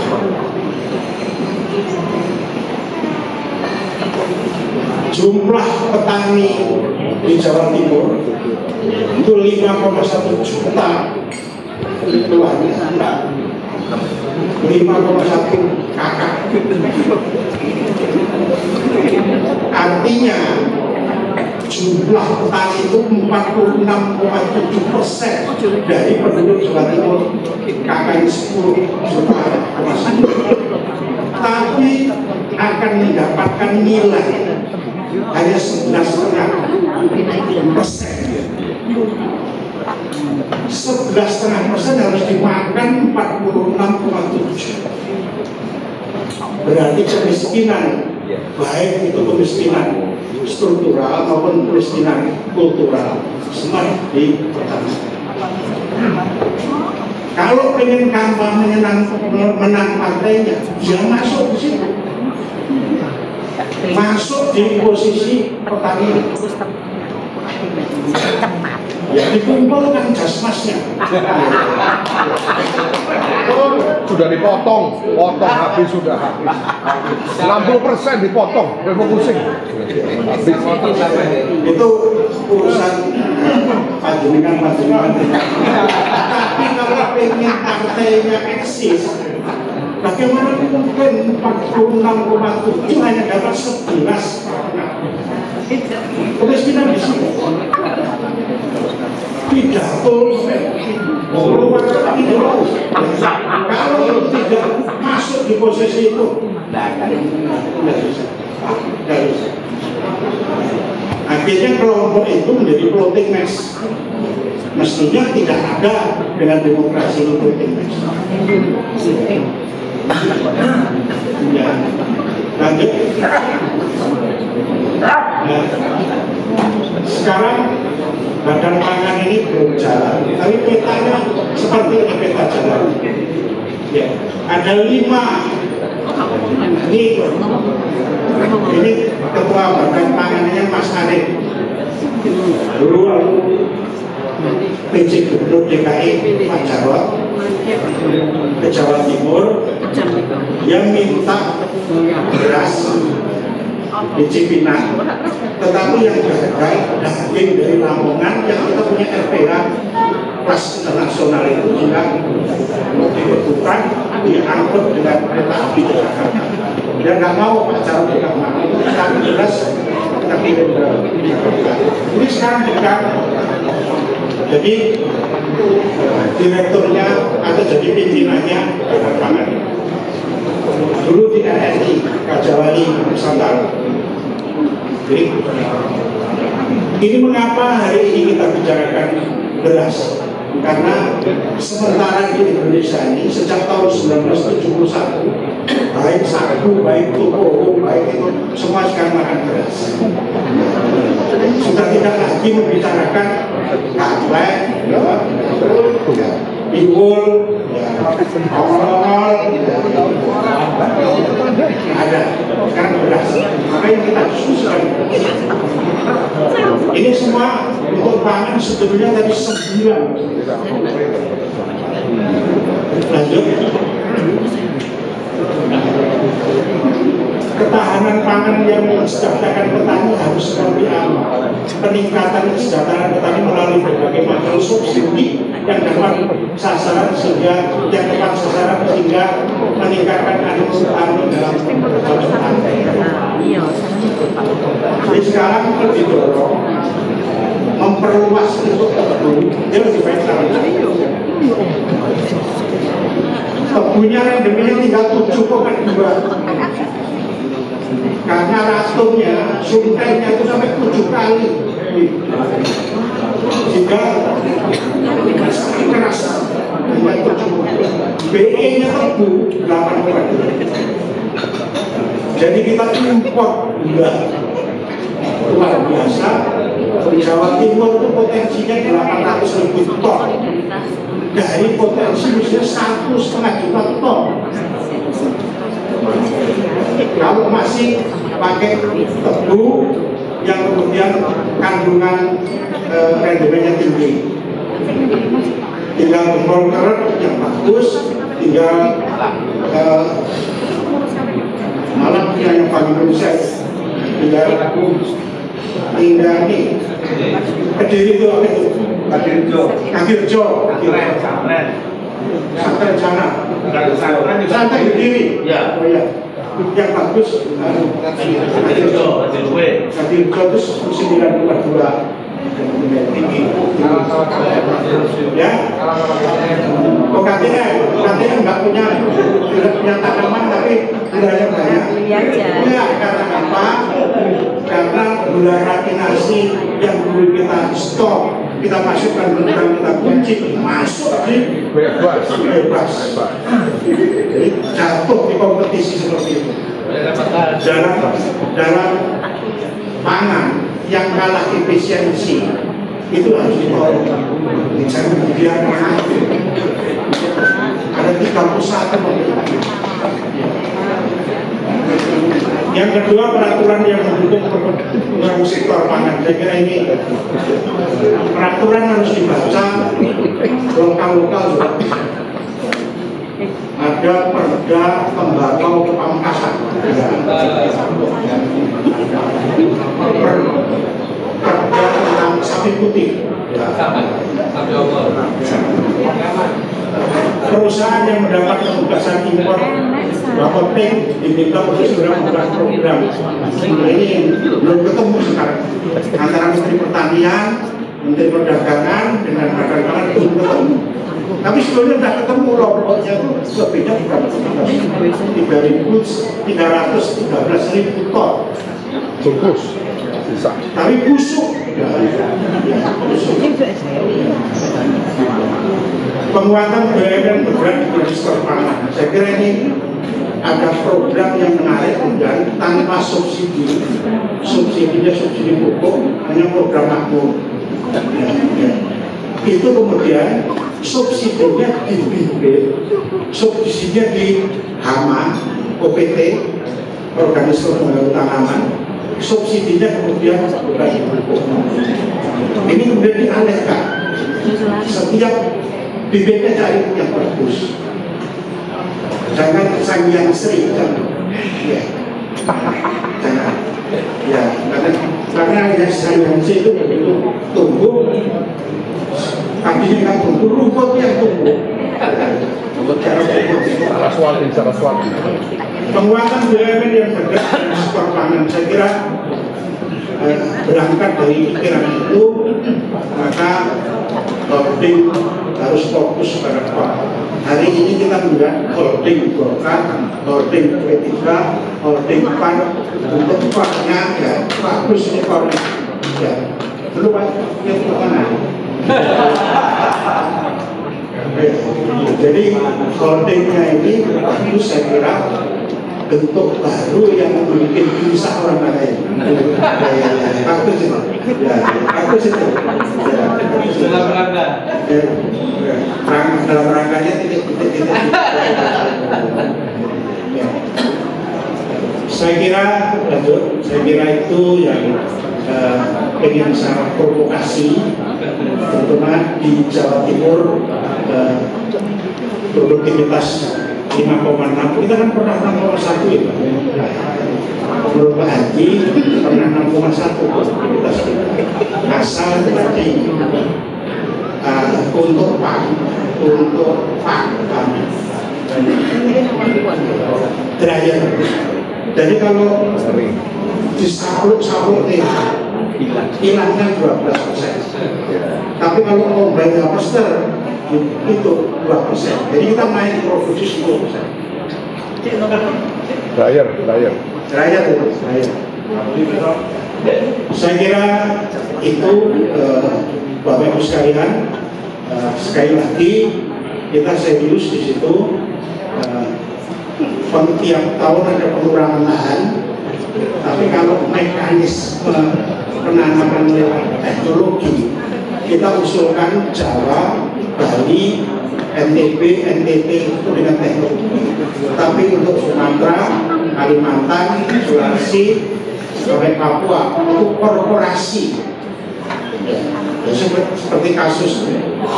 Jumlah petani di Jawa Timur itu 5,1 juta jumlahnya, 5,1 kakak. Artinya jumlah petani itu 46,7% dari penduduk Jawa Timur, kakaknya 10 juta. Tapi akan mendapatkan nilai hanya 11,5%. 11,5% harus dimakan 46,7. Berarti kemiskinan, baik itu kemiskinan struktural maupun kemiskinan kultural, semua di petani. Kalau pengen kampanye menang partainya, dia masuk di situ. Masuk di posisi petani. Ya dikumpulkan jasmasnya. Sudah dipotong, habis sudah habis. 60% dipotong, refocusing. Habis. Itu urusan panjenengan. Tapi kalau pengen partainya eksis, bagaimana mungkin 46,7 hanya dapat 11? Kemiskinan di sini. Pidato keluar ideologis. Kalau tidak masuk di posisi itu, tidak bisa. Akhirnya kelompok itu menjadi floating mass. Mestinya tidak ada dengan demokrasi floating mass. Ya, lanjut. Nah, sekarang badan pangan ini belum jalan, tapi petanya seperti ini peta jalan. Ya, ada 5. Ini ketua badan pangannya Mas Arif. Dulu PJ Gubernur DKI Pak Jarot ke Jawa Timur yang minta beras di Cipinang, tetapi yang gagal daging dari Lamongan yang kita punya RPH kelas internasional itu juga dibutuhkan diangkut dengan kereta api ke Jakarta. Dia nggak mau Pak Jarot tidak mau, tapi jelas kita kirim ke Jakarta. Ini sekarang juga Jadi direkturnya atau jadi pimpinannya Badan Pangan. Dulu di RRI Kajawali Nusantara. Jadi ini mengapa hari ini kita bicarakan beras? Karena sementara di Indonesia ini sejak tahun 1971 baik sagu, baik toko, baik itu semua sekarang makan beras. Sudah tidak lagi membicarakan kaplek, biwul, ongol, ada. Sekarang beras. Maka yang kita susahkan. Ini semua untuk pangan sebetulnya tadi 9. Lanjut. Ketahanan pangan yang mensejahterakan petani harus seperti apa? Peningkatan kesejahteraan petani melalui berbagai macam subsidi yang dapat sasaran sehingga yang tepat sasaran sehingga meningkatkan animus petani dalam bercocok. Jadi sekarang didorong memperluas untuk tebu, dia lebih baik tanah. Tebunya rendemnya tinggal 7,2. Karena rasturnya, suntennya itu sampai 7 kali. Sehingga sangat keras. BE-nya tebu 8,2. Jadi kita import gula luar biasa. Jawa Timur itu potensinya 800.000 ton. Dari potensi misalnya 1,5 juta ton. Kalau masih pakai tebu yang kemudian kandungan rendemennya tinggi, tinggal gembol keret yang bagus, tinggal malah yang paling proses, tinggal nih Kediri itu apa itu? Kadirjo, Santren sana, Santren Kediri. Ya. Oh ya. Yang bagus Kadirjo itu 9,2 tinggi. Ya. Oh katanya nggak punya tanaman tapi gulanya banyak. Ya karena apa? Karena gula rafinasi yang dulu kita stok, kita masukkan gudang, kita kunci, masuk di bebas. Jadi jatuh di kompetisi seperti itu. Dalam pangan yang kalah efisiensi itu harus ditolong. Jangan dibiarkan. Ada 31. Yang kedua, peraturan yang mendukung perkembangan sektor pangan. Saya kira ini peraturan harus dibaca lokal-lokal. Ada Perda Tembakau Pamekasan, Perda tentang sapi putih. Perusahaan yang mendapat penugasan impor Bapak-Peng diminta untuk segera membuat program. Nah ini belum ketemu sekarang antara Menteri Pertanian, Menteri Perdagangan dengan Badan Pangan belum ketemu. Tapi sebelumnya sudah ketemu robotnya itu berbeda berapa? 3.313.000 ton. Bungkus. Tapi busuk. Penguatan BUMN bergerak di sektor pangan. Saya kira ini ada program yang menarik dan tanpa subsidi. Subsidinya subsidi pupuk, hanya program makmur. Itu kemudian subsidinya di bibit, subsidinya di HAMA, OPT, Organisasi Pengembangan Tanaman, subsidinya kemudian bagi pupuk. Ini kemudian dialihkan. Setiap bibitnya cari yang bagus. Jangan yang sering, jangan. Ya. Jangan. Ya, karena yang sayang itu begitu tumbuh, kakinya nggak tumbuh, rumput yang tumbuh. Saraswati. Penguatan BUMN yang bergerak di sektor pangan, saya kira berangkat dari pikiran itu maka holding harus fokus pada Pak. Hari ini kita melihat holding Golkar, holding P3, holding PAN untuk Pak-nya ya bagus ini Pak. Ya, belum Pak, yang mana? Jadi holdingnya ini bagus, saya kira bentuk baru yang membuat bisa orang lain. Bagus itu. Ya, bagus itu. Dalam rangka. Dalam rangkanya titik-titik. Saya kira lanjut. Saya kira itu yang ingin saya provokasi, terutama di Jawa Timur produktivitas 5,6, kita kan pernah 6,1 ya Pak. Menurut Pak Haji pernah 6,1 produktivitas kita. Asal tadi untuk Pak Dryer. Jadi kalau disapluk hilangnya 12%. Tapi kalau combine harvester itu 2%. Jadi kita naik produksi 10%. Dryer. Saya kira itu Bapak Ibu sekalian, sekali lagi kita serius di situ. Tiap tahun ada pengurangan lahan, tapi kalau mekanisme penanaman lewat teknologi kita usulkan Jawa, Bali, NTB itu dengan teknologi. Tapi untuk Sumatera, Kalimantan, Sulawesi, sampai Papua untuk korporasi. Ya, seperti kasus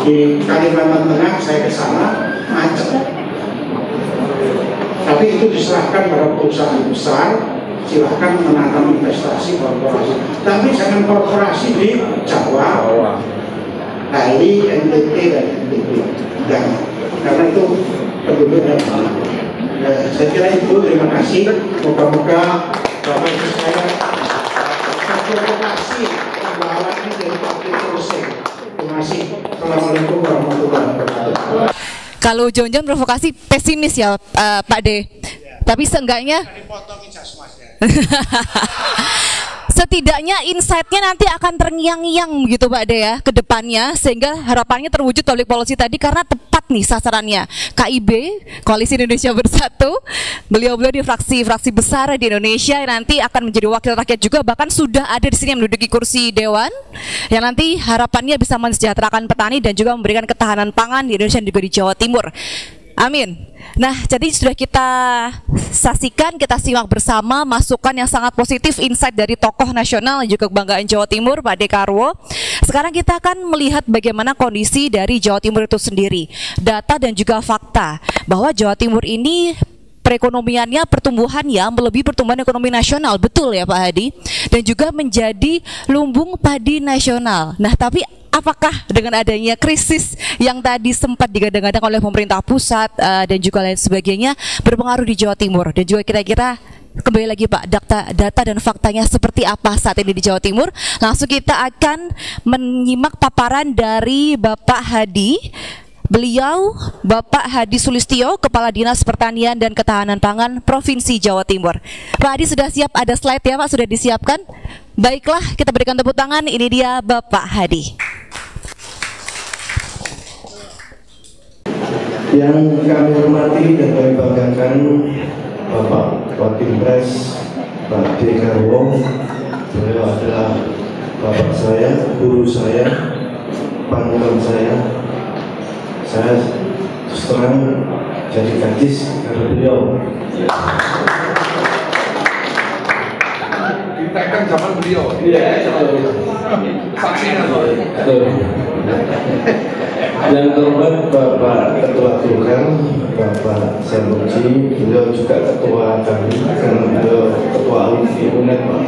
di Kalimantan Tengah, saya ke sana macet. Tapi itu diserahkan pada perusahaan besar, silahkan menanam investasi korporasi. Tapi jangan korporasi di Jawa, Bali, NTT dan NTB. Karena itu penduduknya. Saya kira itu, terima kasih. Moga-moga Bapak Ibu sekalian terprovokasi pembahasan dari public policy. Terima kasih. Assalamualaikum warahmatullahi wabarakatuh. Kalau Jonjon provokasi pesimis ya Pak D. Tapi seenggaknya setidaknya insight-nya nanti akan terngiang-ngiang gitu Pak De ya ke depannya, sehingga harapannya terwujud public policy tadi karena tepat nih sasarannya. KIB, Koalisi Indonesia Bersatu, beliau-beliau di fraksi-fraksi besar di Indonesia yang nanti akan menjadi wakil rakyat juga, bahkan sudah ada di sini yang menduduki kursi dewan yang nanti harapannya bisa mensejahterakan petani dan juga memberikan ketahanan pangan di Indonesia dan juga di Jawa Timur. Amin. Nah, jadi sudah kita saksikan, kita simak bersama masukan yang sangat positif, insight dari tokoh nasional dan juga kebanggaan Jawa Timur, Pak Dekarwo. Sekarang kita akan melihat bagaimana kondisi dari Jawa Timur itu sendiri, data dan juga fakta bahwa Jawa Timur ini perekonomiannya, pertumbuhannya melebihi pertumbuhan ekonomi nasional, betul ya Pak Hadi, dan juga menjadi lumbung padi nasional. Nah, tapi apakah dengan adanya krisis yang tadi sempat digadang-gadang oleh pemerintah pusat dan juga lain sebagainya berpengaruh di Jawa Timur, dan juga kira-kira kembali lagi Pak, data dan faktanya seperti apa saat ini di Jawa Timur? Langsung kita akan menyimak paparan dari Bapak Hadi. Beliau Bapak Hadi Sulistyo, Kepala Dinas Pertanian dan Ketahanan Pangan Provinsi Jawa Timur. Pak Hadi sudah siap, ada slide ya Pak, sudah disiapkan? Baiklah, kita berikan tepuk tangan, ini dia Bapak Hadi. Yang kami hormati dan kami banggakan Bapak Wakil Pres Pak Dekarwo. Beliau adalah bapak saya, guru saya, panutan saya. Saya terus terang jadi gadis karena beliau. Ditekan zaman beliau. Iya, saksinya. Yang terhormat Bapak Ketua Golkar, Bapak Samuji, beliau juga ketua kami karena beliau ketua alumni UNED, Pak.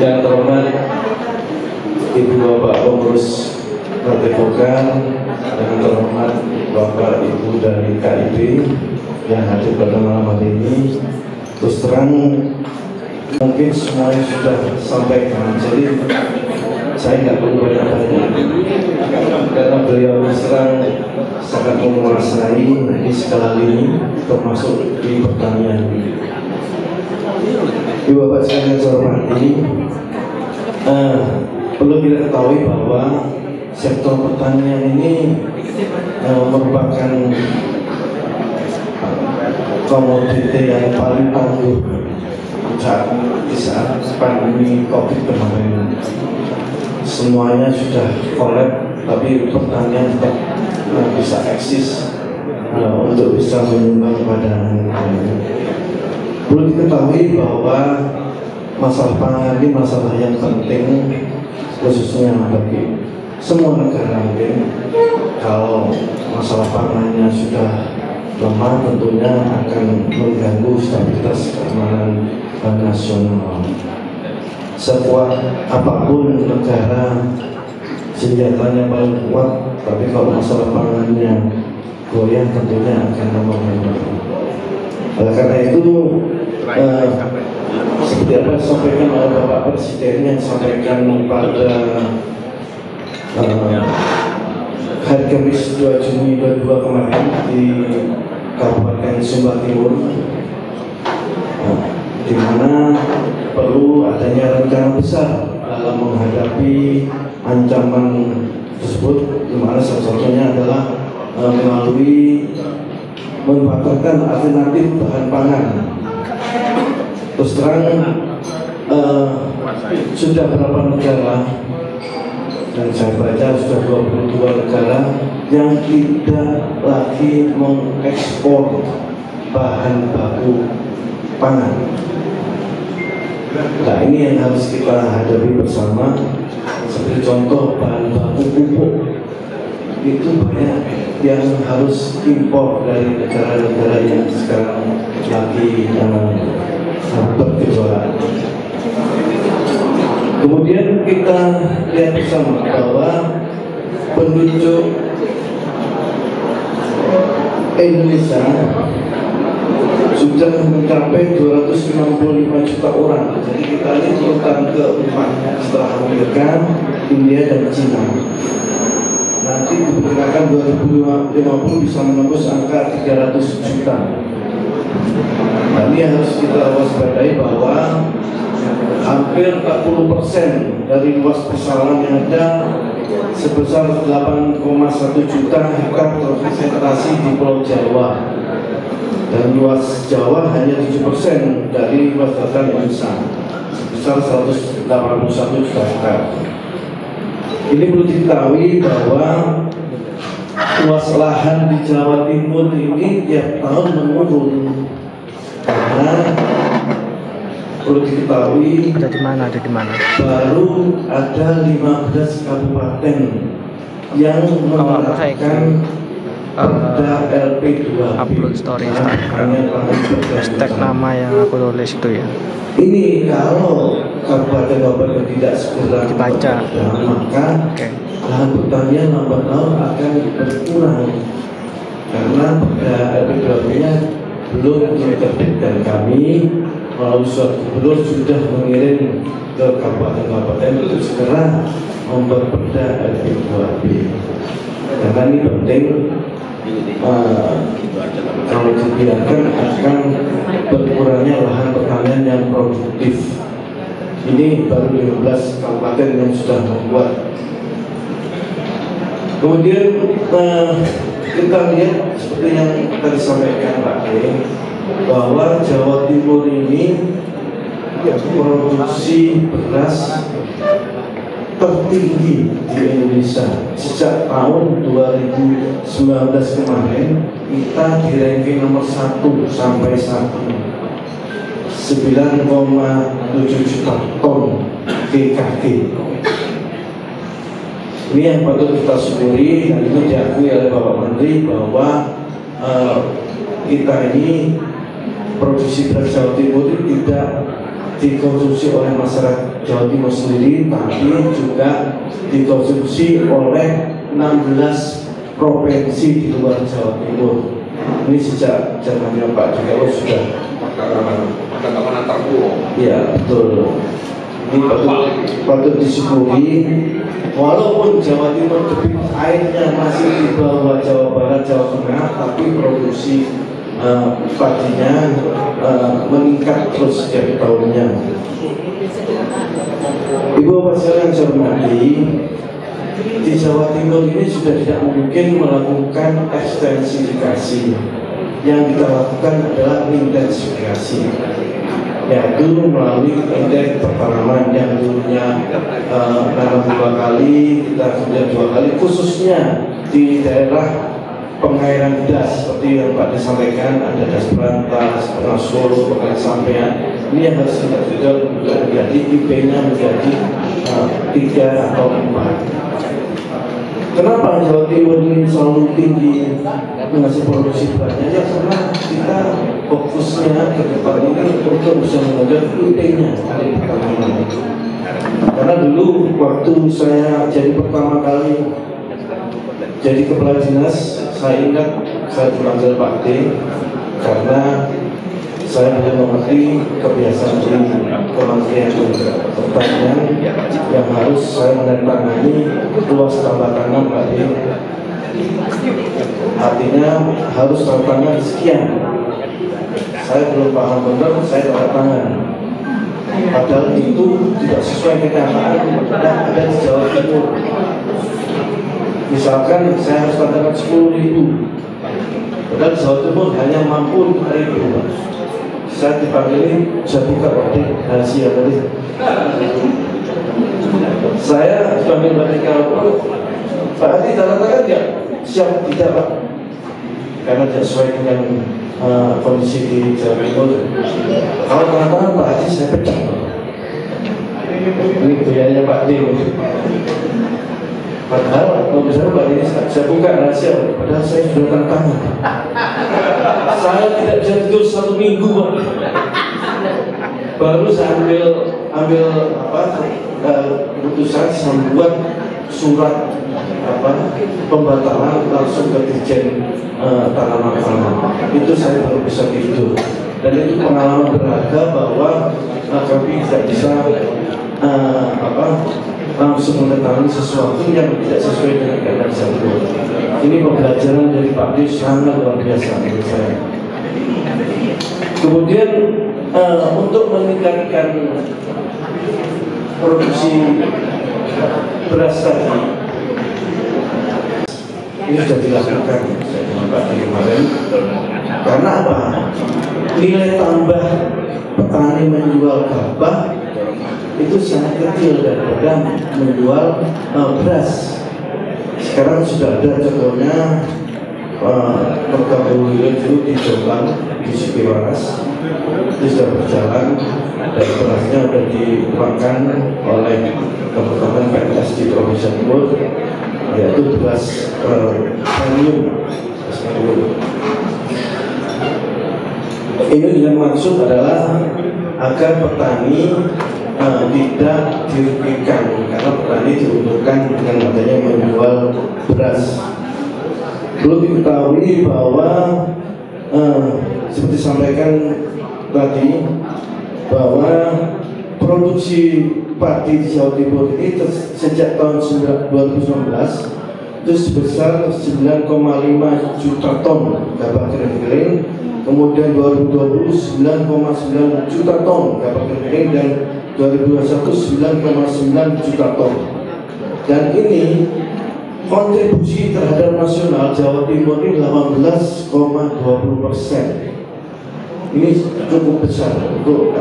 Yang terhormat Ibu Bapak pengurus Partai Golkar, yang terhormat Bapak Ibu dari KIB, yang hadir pada malam hari ini. Terus terang mungkin semuanya sudah sampaikan, jadi saya nggak perlu banyak-banyak karena beliau serang sangat menguasai di segala lini termasuk di pertanian. Ibu bapak sekalian saya hormati, perlu kita ketahui bahwa sektor pertanian ini merupakan komoditi yang paling tangguh di saat pandemi COVID kemarin. Semuanya sudah kolab, tapi pertanian tetap bisa eksis untuk bisa menyumbang pada negara. Perlu diketahui bahwa masalah pangan ini masalah yang penting, khususnya bagi semua negara. Mungkin kalau masalah pangannya sudah lemah, tentunya akan mengganggu stabilitas keamanan nasional. Sekuat apapun negara, senjatanya paling kuat, tapi kalau masalah pangannya goyah, tentunya akan mempengaruhi. Oleh karena itu, seperti apa disampaikan oleh Bapak Presiden yang sampaikan pada hari Kamis 2 Juni 2022 kemarin di Kabupaten Sumba Timur, di mana perlu adanya rencana besar dalam menghadapi ancaman tersebut, di mana salah satunya adalah melalui memanfaatkan alternatif bahan pangan. Terus terang sudah berapa negara, dan saya baca sudah 22 negara yang tidak lagi mengekspor bahan baku pangan. Nah, ini yang harus kita hadapi bersama. Seperti contoh bahan baku pupuk, itu banyak yang harus impor dari negara-negara yang sekarang lagi bergejolak. Kemudian kita lihat bersama bahwa penduduk Indonesia sudah mencapai 255 juta orang. Jadi kita ini urutan keempat setelah Amerika, India, dan Cina. Nanti diperkirakan 2050 bisa menembus angka 300 juta. Nah, ini harus kita waspadai bahwa hampir 40% dari luas persawahan yang ada sebesar 8,1 juta hektar terkonsentrasi di Pulau Jawa, dan luas Jawa hanya 7% dari luas dataran Indonesia sebesar 181 juta hektar. Ini perlu diketahui bahwa luas lahan di Jawa Timur ini tiap tahun menurun, karena perlu diketahui ada di mana? Baru ada 15 kabupaten yang menerapkan perda LP2B. Upload story hashtag nama yang aku tulis itu ya. Ini kalau kabupaten-kabupaten tidak segera dibaca, maka lahan pertanian lambat laun akan berkurang, karena perda LP2B-nya belum diterbitkan. Kami melalui surat gubernur sudah mengirim ke kabupaten-kabupaten untuk segera membuat perda LP2B, karena ini penting. Kalau dibiarkan akan berkurangnya lahan pertanian yang produktif. Ini baru 15 kabupaten yang sudah membuat. Kemudian kita lihat seperti yang tadi sampaikan Pak D, bahwa Jawa Timur ini produksi beras tertinggi di Indonesia. Sejak tahun 2019 kemarin kita di ranking nomor 1 sampai saat ini 9,7 juta ton GKG. Ini yang patut kita syukuri, dan itu diakui oleh Bapak Menteri bahwa kita ini produksi beras Jawa Timur tidak dikonsumsi oleh masyarakat Jawa Timur sendiri, tapi juga dikonsumsi oleh 16 provinsi di luar Jawa Timur. Ini sejak zamannya Pak Jokowi sudah. Perdagangan antar pulau. Iya betul. Ini patut disyukuri. Walaupun Jawa Timur debit airnya masih di bawah Jawa Barat, Jawa Tengah, tapi produksi padinya meningkat terus setiap tahunnya. Ibu Bapak sekalian saya hormati, di Jawa Timur ini sudah tidak mungkin melakukan ekstensifikasi. Yang kita lakukan adalah intensifikasi, yaitu melalui indeks pertanaman yang dulunya tanam 2 kali, kita sudah 2 kali, khususnya di daerah pengairan das seperti yang Pak disampaikan, ada das Berantas, das Solo, pengairan sampean. Ini yang harus kita juga menjadi IP-nya menjadi 3 atau 4. Kenapa Jawa Timur ini selalu tinggi mengasih produksi banyak? Ya karena kita fokusnya ke depan ini untuk bisa mengajar IP-nya. Karena dulu waktu saya jadi pertama kali jadi kepala dinas, saya ingat saya dipanggil Pak D karena saya belum mengerti kebiasaan di Kementerian Pertanian yang harus saya menandatangani luas tambah tanam Pak D. Artinya harus tanda tangan sekian. Saya belum paham benar, saya tanda tangan. Padahal itu tidak sesuai kenyataan yang ada di Jawa Timur. Misalkan saya harus tanda tangan 10.000, padahal Jawa Timur hanya mampu 5.000. Saya dipanggil, saya buka waktu rahasia tadi. Saya dipanggil Pak Adi tanda tangan nggak? Siap, tidak Pak, karena tidak sesuai dengan kondisi di Jawa Timur. Kalau tanda tangan Pak Adi saya pecah. Ini biayanya Pak D. Padahal kalau misalnya Pak ini saya buka rahasia, padahal saya sudah tanda tangan. Saya tidak bisa tidur 1 minggu Pak. Baru saya ambil keputusan, saya membuat surat pembatalan langsung ke Dirjen Tanaman Pangan. Itu saya baru bisa tidur. Dan itu pengalaman berharga bahwa kami tidak bisa langsung menentang sesuatu yang tidak sesuai dengan keadaan Jawa. Ini pembelajaran dari Pak D sangat luar biasa menurut saya. Kemudian untuk meningkatkan produksi beras tadi, ini sudah dilakukan dengan Pak D kemarin. Karena apa? Nilai tambah petani menjual gabah itu sangat kecil daripada menjual beras. Sekarang sudah ada contohnya program dulu di Jombang, di Sipiwaras, itu sudah berjalan dan berasnya sudah dimakan oleh teman-teman PNS di Provinsi Timur, yaitu beras premium. Ini dengan maksud adalah agar petani tidak dirugikan, karena petani diuntungkan dengan adanya menjual beras. Perlu diketahui bahwa seperti disampaikan tadi, bahwa produksi padi di Jawa Timur ini sejak tahun 2019 itu sebesar 9,5 juta ton gabah kering, kemudian 2020 9,9 juta ton gabah kering, dan 2021 9,9 juta ton. Dan ini kontribusi terhadap nasional Jawa Timur ini 18,20%. Ini cukup besar untuk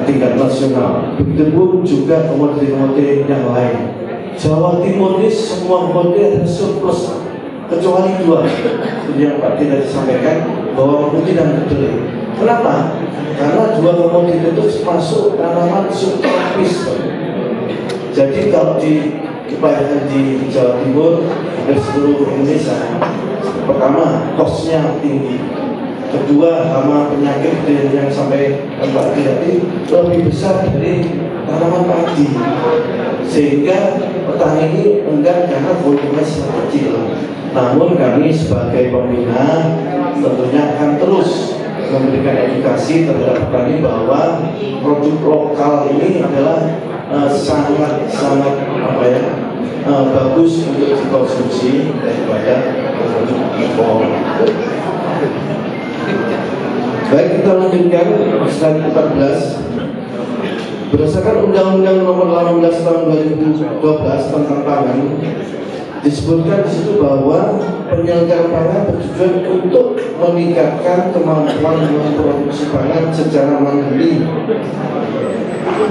tingkat nasional. Begitupun juga komoditi-komoditi yang lain. Jawa Timur ini semua komoditi ada surplus kecuali 2 yang Pak Tita disampaikan, bahwa putih dan kedelai. Kenapa? Karena 2 komoditi itu masuk tanaman subtropis. Jadi kalau diupayakan di Jawa Timur dan seluruh Indonesia, pertama kosnya tinggi, kedua hama penyakit yang sampai Pak Tadi lebih besar dari tanaman padi, sehingga petani ini enggan karena volumenya sangat kecil. Namun kami sebagai pembina tentunya akan terus memberikan edukasi terhadap petani bahwa produk lokal ini adalah sangat bagus untuk dikonsumsi daripada produk impor. Baik, kita lanjutkan slide 14. Berdasarkan Undang-Undang Nomor 18 Tahun 2012 tentang pangan, disebutkan di situ bahwa penyelenggara pangan bertujuan untuk meningkatkan kemampuan memproduksi pangan secara mandiri,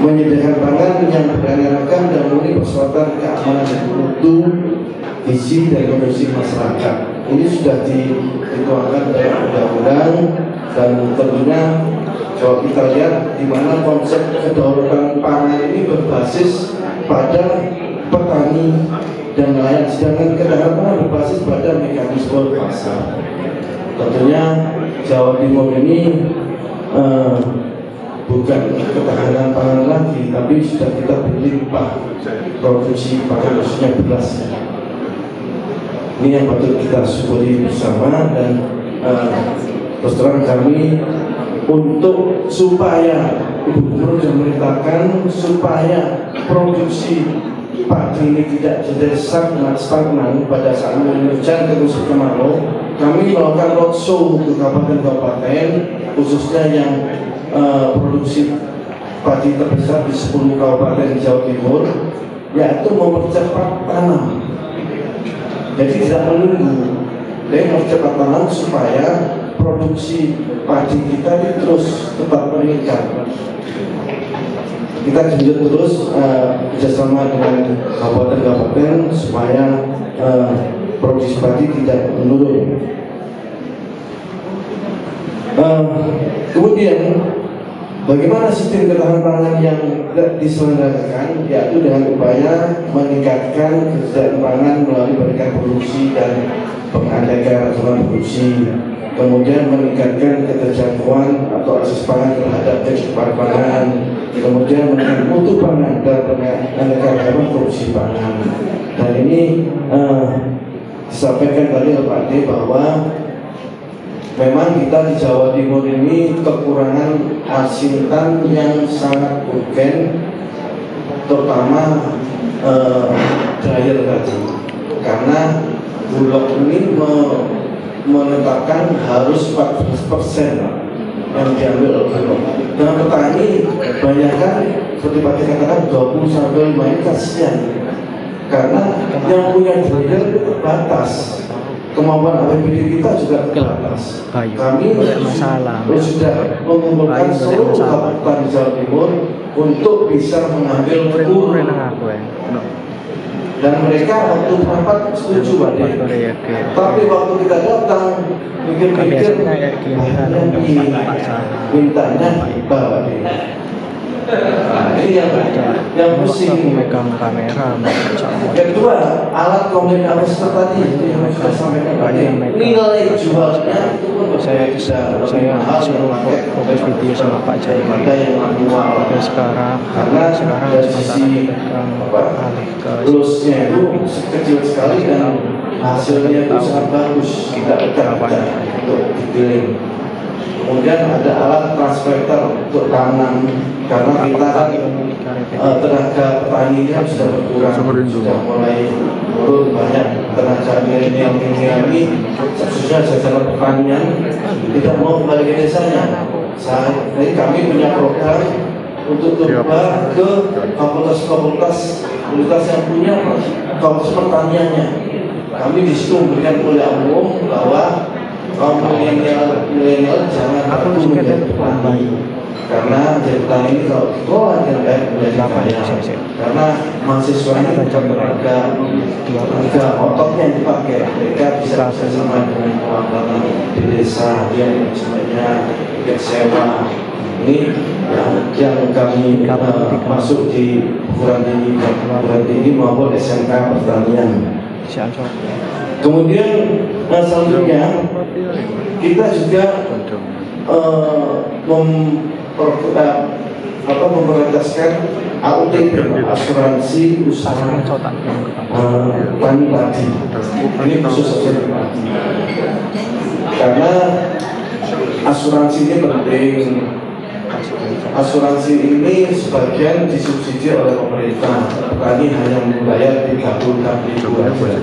menyediakan pangan yang beraneka dan memenuhi persyaratan keamanan dan mutu, gizi dan kondisi masyarakat. Ini sudah dituangkan dalam undang-undang, dan tentunya kalau kita lihat di mana konsep kedaulatan pangan ini berbasis pada petani dan nelayan, sedangkan ketahanan pangan berbasis pada mekanisme pasar. Tentunya Jawa Timur ini bukan ketahanan pangan lagi, tapi sudah kita berlimpah produksi pangan, khususnya beras. Ini yang patut kita syukuri bersama, dan terus terang kami untuk supaya Ibu Gubernur sudah memerintahkan supaya produksi padi ini tidak jadi stagnan pada saat musim hujan terus kemarau. Kami melakukan roadshow ke kabupaten-kabupaten, khususnya yang produksi padi terbesar di 10 kabupaten Jawa Timur, yaitu mempercepat tanam. Jadi tidak menunggu, tapi mempercepat tanam supaya produksi padi kita ini terus tetap meningkat. Kita junjung terus kerjasama dengan kabupaten-kabupaten supaya produksi padi tidak menurun. Kemudian bagaimana sistem ketahanan pangan yang diselenggarakan, yaitu dengan upaya meningkatkan kesejahteraan pangan melalui peningkatan produksi dan pengadaan produksi, kemudian meningkatkan keterjangkauan atau akses pangan terhadap kecukupan pangan, kemudian meningkatkan mutu pangan dan peningkatan produksi pangan. Dan ini disampaikan tadi oleh Pak D bahwa memang kita di Jawa Timur ini kekurangan asintan yang sangat urgen, terutama dryer tadi, karena Bulog ini menetapkan harus 14% yang diambil oleh Bulog. Dan petani bayangkan seperti Pak katakan 20-25 ini kasihan, karena yang punya dryer itu terbatas. Kemampuan APBD kita juga terbatas. Kami sudah mengumpulkan seluruh kabupaten di Jawa Timur untuk bisa mengambil kur, dan mereka waktu rapat setuju, Pak. Tapi waktu kita datang mikir-mikir, mintanya Pak. Ini yang pusing. megang kamera, Kedua, alat komunikasi tadi yang sudah sampaikan tadi, nilai jualnya itu pun saya suruh fokus video sama Pak Jai. Oke, sekarang dari sisi alih ke plusnya itu kecil sekali dan hasilnya itu sangat bagus, tidak terbatas untuk dikirim. Kemudian ada alat transverter untuk tanam, karena kita kan tenaga petani kan sudah berkurang, sudah mulai turun banyak tenaga milenial ini, khususnya secara pertanian tidak mau kembali ke desanya. Jadi kami punya program untuk coba ke fakultas yang punya fakultas pertaniannya. Kami di situ memberikan kuliah umum bahwa kaum milenial jangan ragu menjadi petani, karena jadi petani ini kalau dikelola dengan baik menjadi kaya, karena mahasiswanya tenaga ototnya yang dipakai, mereka bisa bersama dengan kawan-kawan di desa yang sebenarnya sewa. Ini yang kami masuk di perguruan tinggi maupun SMK pertanian. Kemudian selanjutnya kita juga memprioritaskan AUTP, asuransi usaha tani padi. Ini khusus saja padi. Karena asuransi ini penting. Asuransi ini sebagian disubsidi oleh pemerintah. Petani hanya membayar 36.000 saja.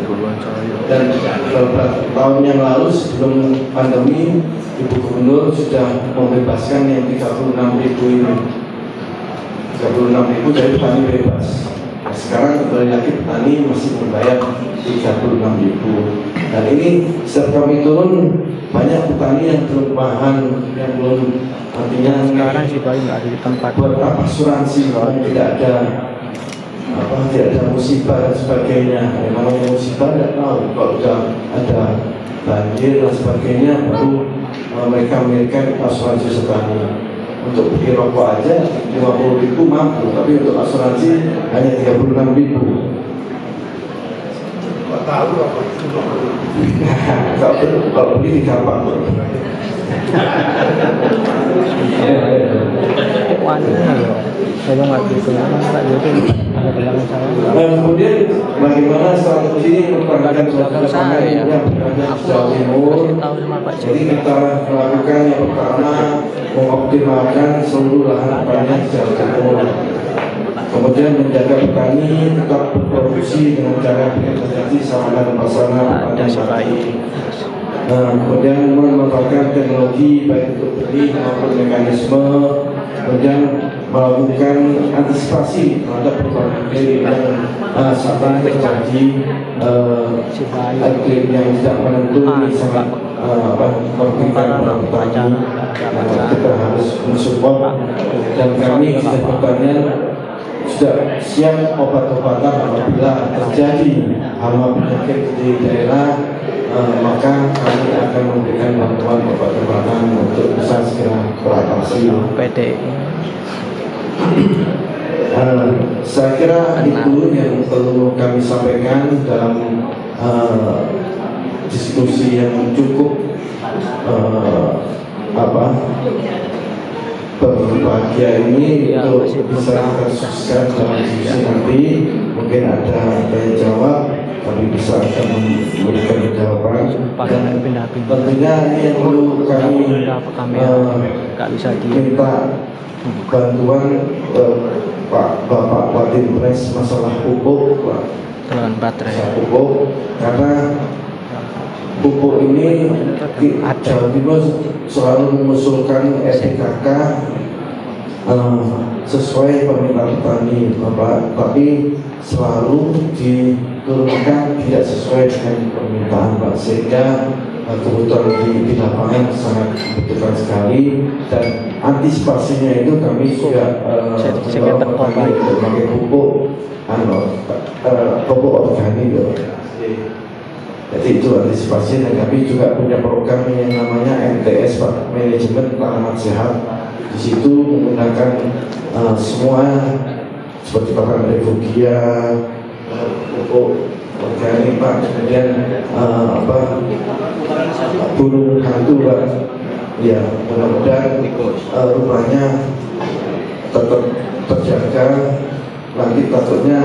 Dan beberapa tahun yang lalu sebelum pandemi, Ibu Gubernur sudah membebaskan yang 36.000 ini. 36.000 jadi petani bebas. Nah, sekarang kembali lagi petani masih membayar 36.000. Dan ini setiap kami turun banyak petani yang belum paham, yang belum artinya sekarang sih paling nggak ada di tempat buat apa asuransi kalau tidak ada musibah dan sebagainya. Yang namanya musibah tidak tahu, kalau sudah ada banjir dan sebagainya baru mereka memiliki asuransi petani. Untuk beli rokok aja 50.000 mampu, tapi untuk asuransi hanya 36.000. Tahu apa itu? Kalau beli gampang. Saya nggak bisa nggak jadi ada pegangan saya. Kemudian bagaimana strategi mempertahankan lapangan yang berada di Jawa Timur? Jadi kita melakukan yang pertama mengoptimalkan seluruh lahan pertanian di Jawa Timur. Kemudian menjaga petani tetap berproduksi dengan cara berinvestasi sarana dan prasarana pertanian. Kemudian memanfaatkan teknologi baik untuk beli maupun mekanisme, kemudian melakukan antisipasi terhadap perubahan iklim yang saat ini terjadi, iklim yang tidak menentu ini sangat merugikan para petani. Kita harus mensupport, dan kami di pertanian sudah siap obat-obatan apabila terjadi hama penyakit di daerah. Maka kami akan memberikan bantuan obat-obatan untuk bisa segera teratasi. Saya kira itu yang perlu kami sampaikan dalam diskusi yang cukup berbahagia ini untuk bisa kita sukseskan dalam diskusi nanti. Mungkin ada tanya jawab, kami bisa akan memberikan jawaban. Dan tentunya ini yang perlu kami minta bantuan Bapak Wadimpres masalah pupuk, pupuk, karena pupuk ini Jawa Timur selalu mengusulkan SPKK sesuai permintaan petani, Bapak, tapi selalu diturunkan tidak sesuai dengan permintaan, Pak, sehingga kebutuhan di lapangan sangat dibutuhkan sekali. Dan antisipasinya itu kami sudah pakai pupuk pupuk organik. Jadi itu antisipasi, dan kami juga punya program yang namanya MTS, Pak, manajemen tanaman sehat. Di situ menggunakan semua seperti pakan refugia, pupuk organik, Pak, kemudian burung hantu, Pak. Ya, mudah-mudahan rumahnya tetap terjaga. Nanti takutnya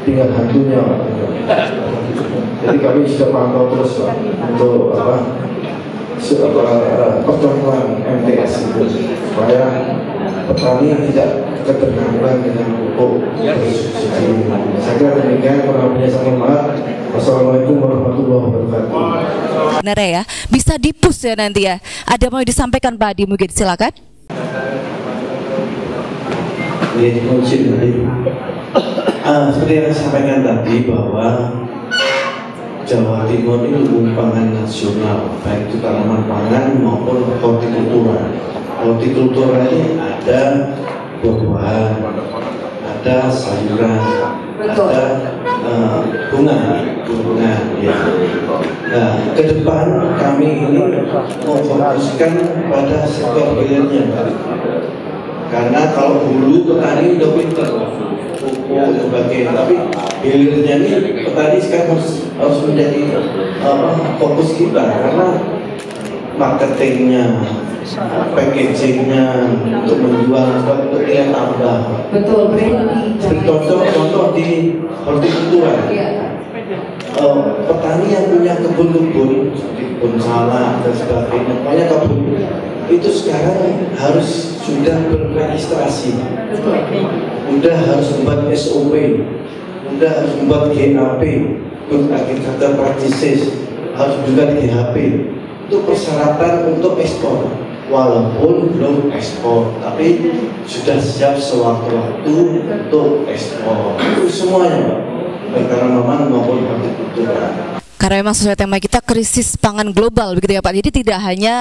tinggal hantunya, Pak. Jadi kami sudah pantau terus, Pak, untuk pertemuan MTS itu, supaya petani tidak ketergantungan dengan pupuk bersubsidi. Saya kira demikian, kurang lebihnya saya mohon maaf. Wassalamualaikum warahmatullahi wabarakatuh. Benar ya, bisa dipus ya nanti ya. Ada mau disampaikan Pak Adi, mungkin silakan. Seperti yang saya sampaikan tadi, bahwa Jawa Timur ini lumbung pangan nasional, baik itu tanaman pangan maupun hortikultura. Hortikultura ini ada buah-buahan, ada sayuran, ada bunga. Ya. Nah, ke depan kami ini memfokuskan pada sektor hilirnya, karena kalau hulu petani udah pinter, pupuk dan sebagainya, tapi hilirnya ini petani sekarang harus menjadi fokus kita, karena marketingnya, packagingnya, untuk menjual untuk nilai tambah. Betul. Contoh di hortikultura. Petani yang punya kebun-kebun seperti kebun salak dan sebagainya, banyak kebun itu sekarang harus sudah berregistrasi, sudah harus membuat SOP, sudah harus membuat GAP, Good Agriculture Practices, harus juga di GHP. Itu persyaratan untuk ekspor, walaupun belum ekspor, tapi sudah siap sewaktu-waktu untuk ekspor. Itu semuanya, Pak. Baik tanaman maupun hortikultura. Karena memang sesuai tema kita krisis pangan global begitu ya Pak. Jadi tidak hanya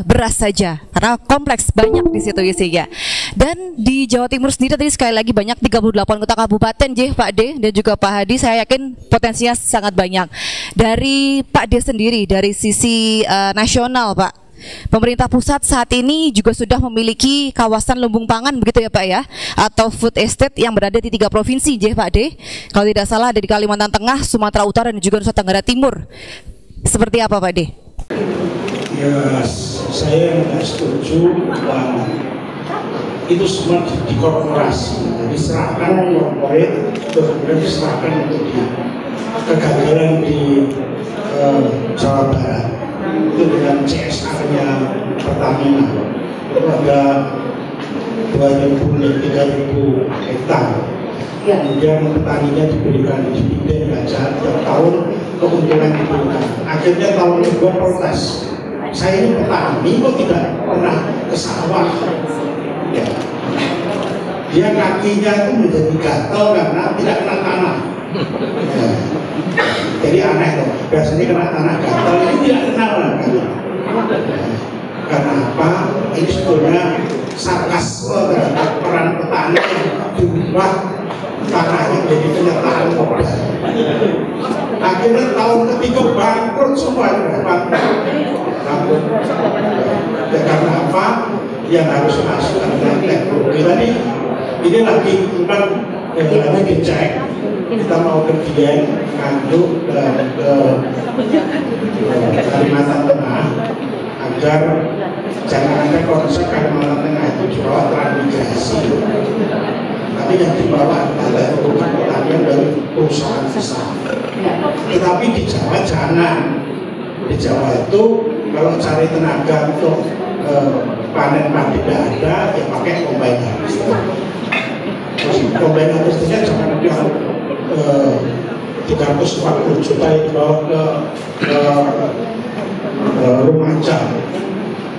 beras saja, karena kompleks banyak di situ isinya. Dan di Jawa Timur sendiri tadi sekali lagi banyak 38 kota kabupaten Pak D dan juga Pak Hadi, saya yakin potensinya sangat banyak. Dari Pak D sendiri dari sisi nasional Pak, pemerintah pusat saat ini juga sudah memiliki kawasan lumbung pangan begitu ya Pak ya, atau food estate yang berada di 3 provinsi Pak D. Kalau tidak salah ada di Kalimantan Tengah, Sumatera Utara dan juga Nusa Tenggara Timur. Seperti apa Pak D? Ya, saya nggak setuju bahwa itu semua dikorporasi, diserahkan korporat, kemudian diserahkan untuk kegagalan di Jawa Barat. Itu dengan CSR-nya Pertamina itu ada 2.000-3.000 hektar. Kemudian petaninya diberikan dividen gajah tiap tahun, keuntungan diberikan. Akhirnya tahun kedua protes. Saya ini petani kok tidak pernah ke sawah. Ya. Dia kakinya itu menjadi gatal karena tidak kena tanah. Ya. Jadi aneh tuh, biasanya kena tanah gatal ini tidak kenal kan? Karena apa? Ini sebetulnya sarkasme terhadap peran petani yang diubah tanahnya menjadi penyertaan modal. Akhirnya tahun ketiga bangkrut semua, bangkrut. Ya, karena apa? Yang harus masuk adalah teknologi tadi. Ini lagi dicek. Kita mau ke Dieng, Nganjuk, dan ke Kalimantan Tengah agar jangan ada konsep Kalimantan Tengah itu dibawa transmigrasi, tapi yang dibawa adalah teknologi pertanian dari perusahaan besar. Tetapi di Jawa jangan. Di Jawa itu kalau cari tenaga untuk panen padi tidak ada, ya pakai combine harvester. Combine harvesternya jangan yang 340 juta itu dibawa ke Lumajang.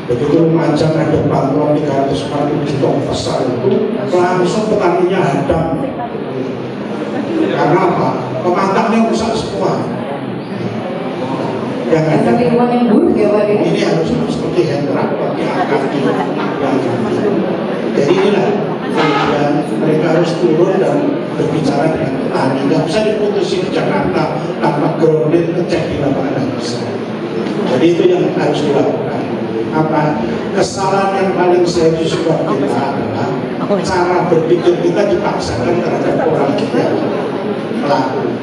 Begitu Lumajang ada bantuan 340 juta besar itu, langsung petaninya hadam. Karena apa? Pematangnya rusak semua. Yang ada ini harus seperti hand tractor diangkat di jadi inilah dan mereka harus turun dan berbicara dengan petani. Nggak bisa diputusin di Jakarta tanpa grounded ngecek di lapangan yang bisa. Jadi itu yang harus dilakukan. Apa kesalahan yang paling serius buat kita adalah cara berpikir kita dipaksakan terhadap orang yang pelaku.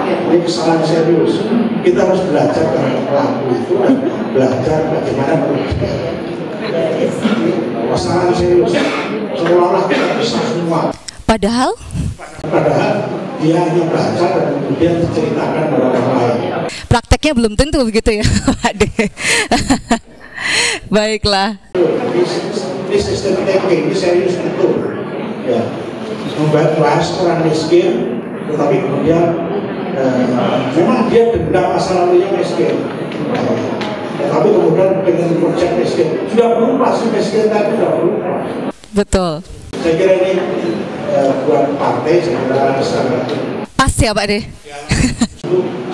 Ini kesalahan serius. Kita harus belajar dari pelaku itu dan belajar bagaimana berpikir. Kesalahan serius. Seolah-olah kita bisa semua. Padahal dia hanya baca dan kemudian diceritakan kepada orang lain. Prakteknya belum tentu begitu ya Pak D. Baiklah. Ini sistem thinking, ini serius betul. Ya, membahas orang miskin, tetapi kemudian memang dia dendam masa lalunya miskin. Tapi kemudian dengan proyek miskin sudah berubah, si miskin tadi sudah berubah. Betul. Saya kira ini buat partai, saya kira sangat pas ya Pak D.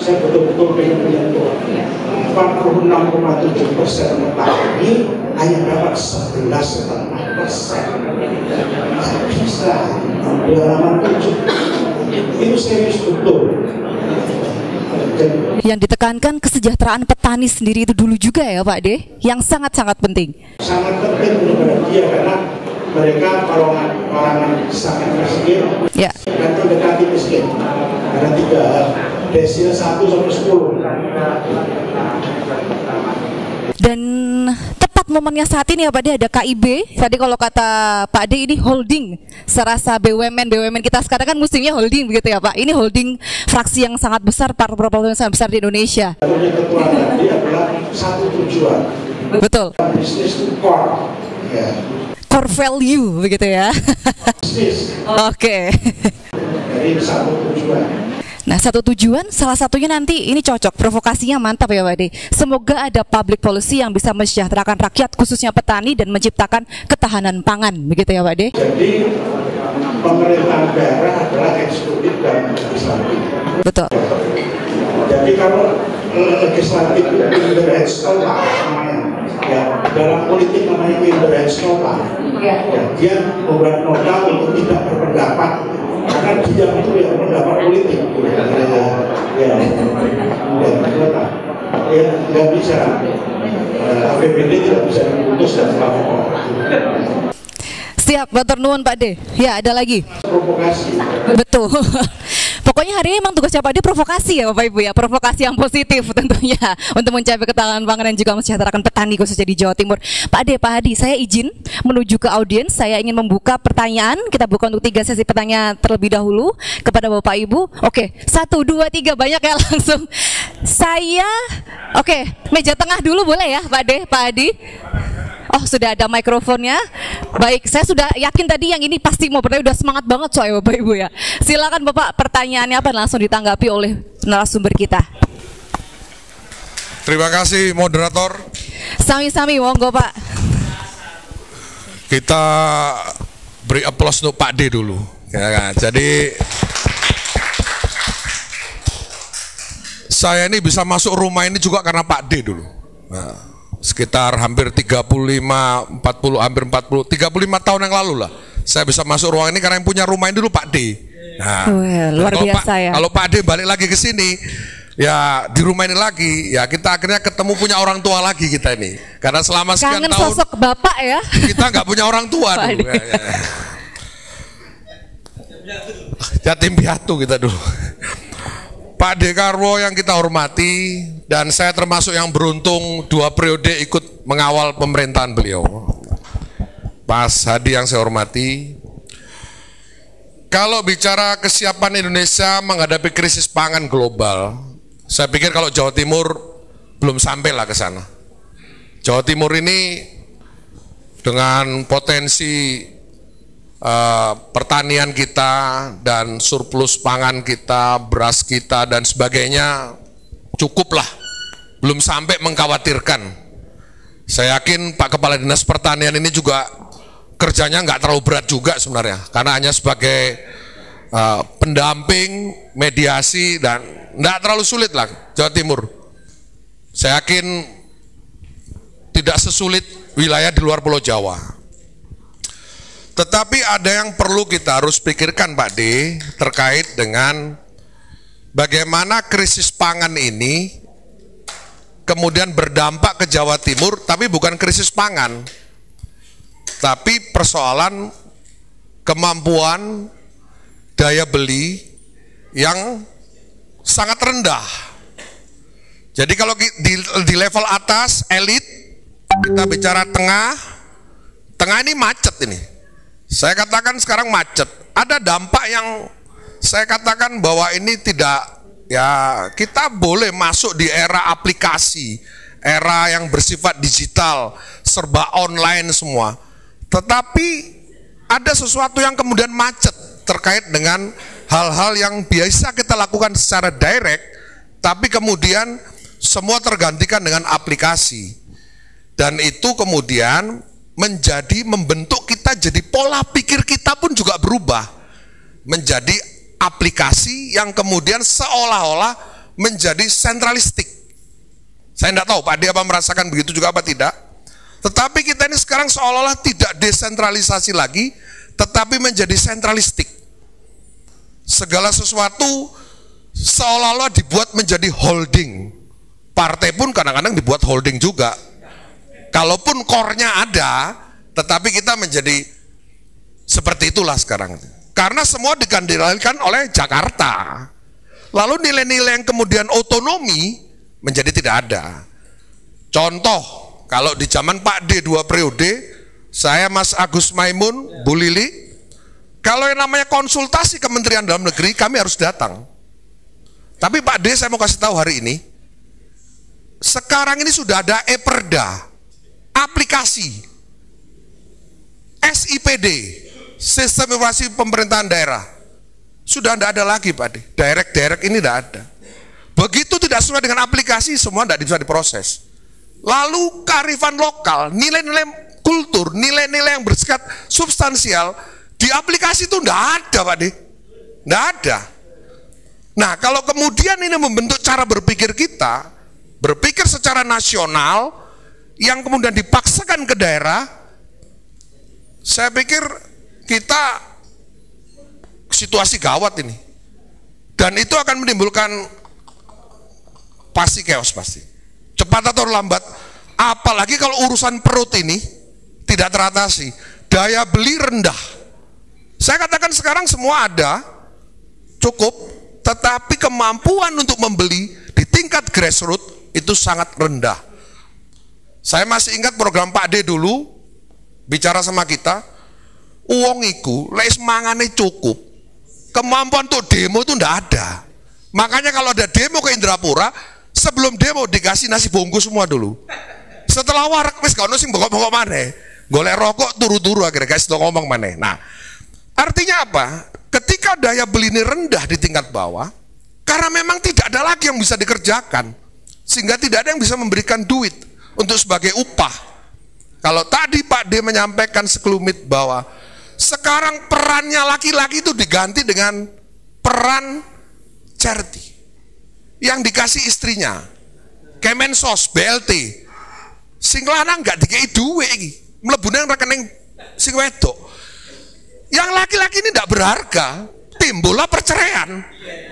Saya betul-betul ingin menyentuh 46,7% petani hanya dapat 11,5%. Tidak bisa di halaman 7. Itu serius betul. Yang ditekankan kesejahteraan petani sendiri itu dulu juga ya Pak D, yang sangat-sangat penting. Sangat penting untuk dia karena mereka orang sangat miskin ya. dan mendekati miskin. Ada 3 hal, desil 1 sampai 10. Dan tepat momennya saat ini ya Pak De, ada KIB. Tadi kalau kata Pak De ini holding, serasa BUMN kita sekarang kan musimnya holding begitu ya Pak. Ini holding fraksi yang sangat besar, parpol yang sangat besar di Indonesia. Lalu ketua tadi adalah satu tujuan. Betul. Bisnis itu core. Ya. Core value begitu ya. Bisnis. Oke. Jadi satu tujuan. Nah, satu tujuan, salah satunya nanti ini cocok, provokasinya mantap ya Pak De. Semoga ada public policy yang bisa mensejahterakan rakyat, khususnya petani, dan menciptakan ketahanan pangan, begitu ya Pak De. Jadi pemerintah daerah adalah eksekutif dan legislatif. Betul. Jadi kalau legislatif itu intervensional namanya, ya dalam politik namanya intervensional. Ya, dia membuat modal untuk tidak berpendapat. Karena dia itu yang mendapat politik, ya, nggak bisa, APBD tidak bisa diputus dan sebagainya. Siap, matur nuwun Pak De. Ya, ada lagi. Provokasi. Betul. Pokoknya hari ini memang tugasnya Pak De provokasi ya Bapak Ibu ya, provokasi yang positif tentunya untuk mencapai ketahanan pangan dan juga mensejahterakan petani khususnya di Jawa Timur. Pak De, Pak Hadi, saya izin menuju ke audiens, saya ingin membuka pertanyaan. Kita buka untuk 3 sesi pertanyaan terlebih dahulu kepada Bapak Ibu. Oke, 1, 2, 3, banyak ya langsung. Oke, meja tengah dulu boleh ya Pak De, Pak Hadi? Oh, sudah ada mikrofonnya. Baik, saya sudah yakin tadi yang ini pasti mau bertanya, udah semangat banget soalnya Bapak Ibu ya. Silakan Bapak, pertanyaannya apa langsung ditanggapi oleh narasumber kita. Terima kasih moderator. Sami-sami, monggo Pak. Kita beri aplaus untuk Pak D dulu. Ya kan? Jadi saya ini bisa masuk rumah ini juga karena Pak D dulu. Nah, sekitar hampir 35, 40, hampir 40, 35 tahun yang lalu lah. Saya bisa masuk ruang ini karena yang punya rumah ini dulu Pak D. Nah, luar biasa ya. Kalau Pak D balik lagi ke sini, ya di rumah ini lagi, ya kita akhirnya ketemu punya orang tua lagi kita ini. Karena selama sekian kangen tahun sosok Bapak ya. kita nggak punya orang tua dulu. Yatim piatu kita dulu. Pak Dekarwo yang kita hormati, dan saya termasuk yang beruntung 2 periode ikut mengawal pemerintahan beliau. Mas Hadi yang saya hormati, kalau bicara kesiapan Indonesia menghadapi krisis pangan global, saya pikir kalau Jawa Timur belum sampai lah ke sana. Jawa Timur ini dengan potensi pertanian kita dan surplus pangan kita, beras kita dan sebagainya cukuplah, belum sampai mengkhawatirkan. Saya yakin Pak Kepala Dinas Pertanian ini juga kerjanya nggak terlalu berat juga sebenarnya, karena hanya sebagai pendamping, mediasi, dan nggak terlalu sulit lah Jawa Timur. Saya yakin tidak sesulit wilayah di luar Pulau Jawa. Tetapi ada yang perlu kita harus pikirkan Pak D, terkait dengan bagaimana krisis pangan ini kemudian berdampak ke Jawa Timur, tapi bukan krisis pangan, tapi persoalan kemampuan daya beli yang sangat rendah. Jadi kalau di level atas, elit, kita bicara tengah ini macet ini. Saya katakan sekarang macet. Ada dampak yang saya katakan bahwa ini tidak, ya kita boleh masuk di era aplikasi, era yang bersifat digital, serba online semua. Tetapi ada sesuatu yang kemudian macet terkait dengan hal-hal yang biasa kita lakukan secara direct, tapi kemudian semua tergantikan dengan aplikasi. Dan itu kemudian membentuk kita, jadi pola pikir kita pun juga berubah menjadi aplikasi yang kemudian seolah-olah menjadi sentralistik. Saya tidak tahu Pak Adi apa merasakan begitu juga apa tidak. Tetapi kita ini sekarang seolah-olah tidak desentralisasi lagi, tetapi menjadi sentralistik. Segala sesuatu seolah-olah dibuat menjadi holding. Partai pun kadang-kadang dibuat holding juga. Kalaupun core-nya ada, tetapi kita menjadi seperti itulah sekarang. Karena semua dikendalikan oleh Jakarta. Lalu nilai-nilai yang kemudian otonomi menjadi tidak ada. Contoh, Kalau di zaman Pak D 2 periode, saya Mas Agus Maimun, Bu Lili, kalau yang namanya konsultasi Kementerian Dalam Negeri, kami harus datang. Tapi Pak D, saya mau kasih tahu hari ini, sekarang ini sudah ada e-perda, aplikasi, SIPD, Sistem Informasi Pemerintahan Daerah. Sudah tidak ada lagi Pak D, direct ini tidak ada. Begitu tidak sesuai dengan aplikasi, semua tidak bisa diproses. Lalu kearifan lokal, nilai-nilai kultur, nilai-nilai yang bersifat substansial, di aplikasi itu tidak ada Pak D, tidak ada. Nah kalau kemudian ini membentuk cara berpikir kita, berpikir secara nasional, yang kemudian dipaksakan ke daerah, saya pikir kita situasi gawat ini. Dan itu akan menimbulkan pasti chaos pasti. Cepat atau lambat, apalagi kalau urusan perut ini tidak teratasi, daya beli rendah. Saya katakan sekarang semua ada, cukup, tetapi kemampuan untuk membeli di tingkat grassroots itu sangat rendah. Saya masih ingat program Pak D dulu, bicara sama kita, uang iku, les mangane cukup, kemampuan untuk demo itu ndak ada. Makanya kalau ada demo ke Indrapura, sebelum demo dikasih nasi bungkus semua dulu. Setelah warak wis kono sing bengok-bengok maneh. Golek rokok turu-turu akhirnya guys ngomong maneh. Nah, artinya apa? Ketika daya beli ini rendah di tingkat bawah, karena memang tidak ada lagi yang bisa dikerjakan, sehingga tidak ada yang bisa memberikan duit untuk sebagai upah. Kalau tadi Pak D menyampaikan sekelumit bahwa sekarang perannya laki-laki itu diganti dengan peran charity yang dikasih istrinya, Kemensos, BLT, sing lanang nggak dikei duwe iki, mlebu nang rekening sing wedok. Yang laki-laki ini tidak berharga, timbullah perceraian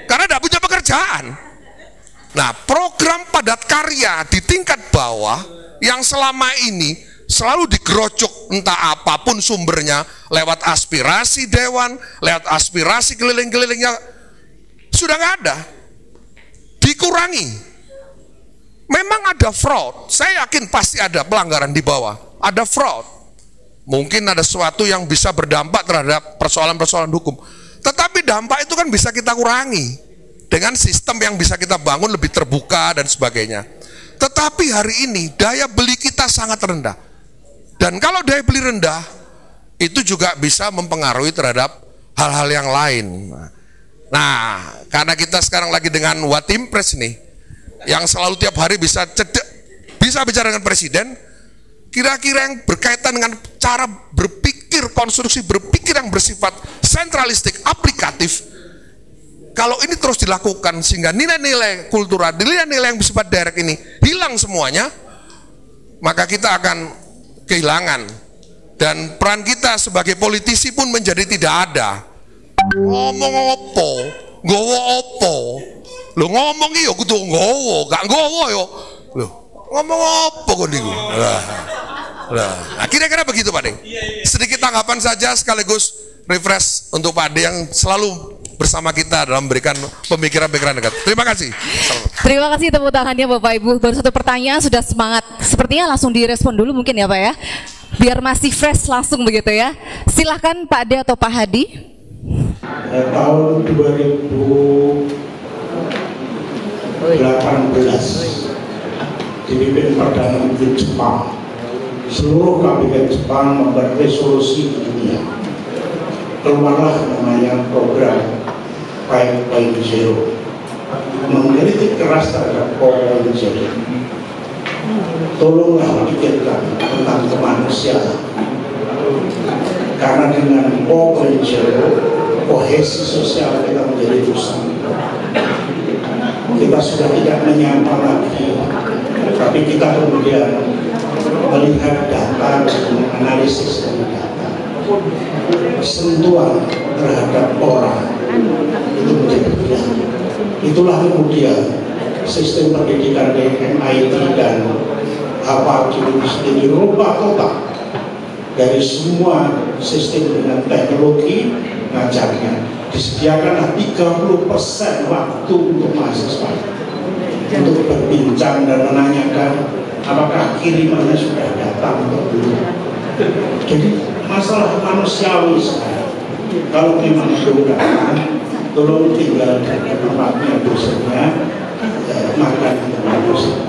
karena tidak punya pekerjaan. Nah, program padat karya di tingkat bawah yang selama ini selalu digerocok entah apapun sumbernya, lewat aspirasi dewan, lewat aspirasi keliling-kelilingnya, sudah nggak ada. Dikurangi. Memang ada fraud, saya yakin pasti ada pelanggaran di bawah, ada fraud. Mungkin ada sesuatu yang bisa berdampak terhadap persoalan-persoalan hukum. Tetapi dampak itu kan bisa kita kurangi dengan sistem yang bisa kita bangun lebih terbuka dan sebagainya. Tetapi hari ini daya beli kita sangat rendah. Dan kalau daya beli rendah, itu juga bisa mempengaruhi terhadap hal-hal yang lain. Nah, karena kita sekarang lagi dengan Watimpres nih, yang selalu tiap hari bisa bicara dengan presiden, kira-kira yang berkaitan dengan cara berpikir, konstruksi berpikir yang bersifat sentralistik, aplikatif, kalau ini terus dilakukan sehingga nilai-nilai kultural, nilai-nilai yang bersifat direct ini hilang semuanya, maka kita akan kehilangan. Dan peran kita sebagai politisi pun menjadi tidak ada. Ngomong opo, nggowo opo. Lho ngomong iki yo kudu nggowo, gak nggowo yo. Lho, ngomong opo kok niku? Nah, kira-kira begitu Pak D. Sedikit tanggapan saja sekaligus refresh untuk Pak D yang selalu bersama kita dalam memberikan pemikiran-pemikiran dekat. Terima kasih. Terima kasih tepuk tangannya Bapak Ibu. Baru satu pertanyaan sudah semangat. Sepertinya langsung direspon dulu mungkin ya Pak ya. Biar masih fresh langsung begitu ya. Silahkan Pak D atau Pak Hadi. Tahun 2018 dipimpin Perdana Menteri Jepang, seluruh kabinet Jepang membuat resolusi di dunia. Keluarlah namanya program 5.0, mengkritik keras terhadap 4.0. Tolonglah pikirkan tentang kemanusiaan, karena dengan 4.0 kohesi sosial kita menjadi rusak. Kita sudah tidak menyangka lagi, tapi kita kemudian melihat data dan menganalisis dari data. Sentuhan terhadap orang itu menjadi hilang. Itulah kemudian sistem pendidikan di MIT dan Harvard University dirubah total. Dari semua sistem dengan teknologi ngajarnya disediakanlah 30% waktu untuk mahasiswa untuk berbincang dan menanyakan apakah kirimannya sudah datang atau belum. Jadi masalah manusiawi sekarang, kalau memang belum datang, tolong tinggal di tempatnya dosennya, makan di tempat dosennya.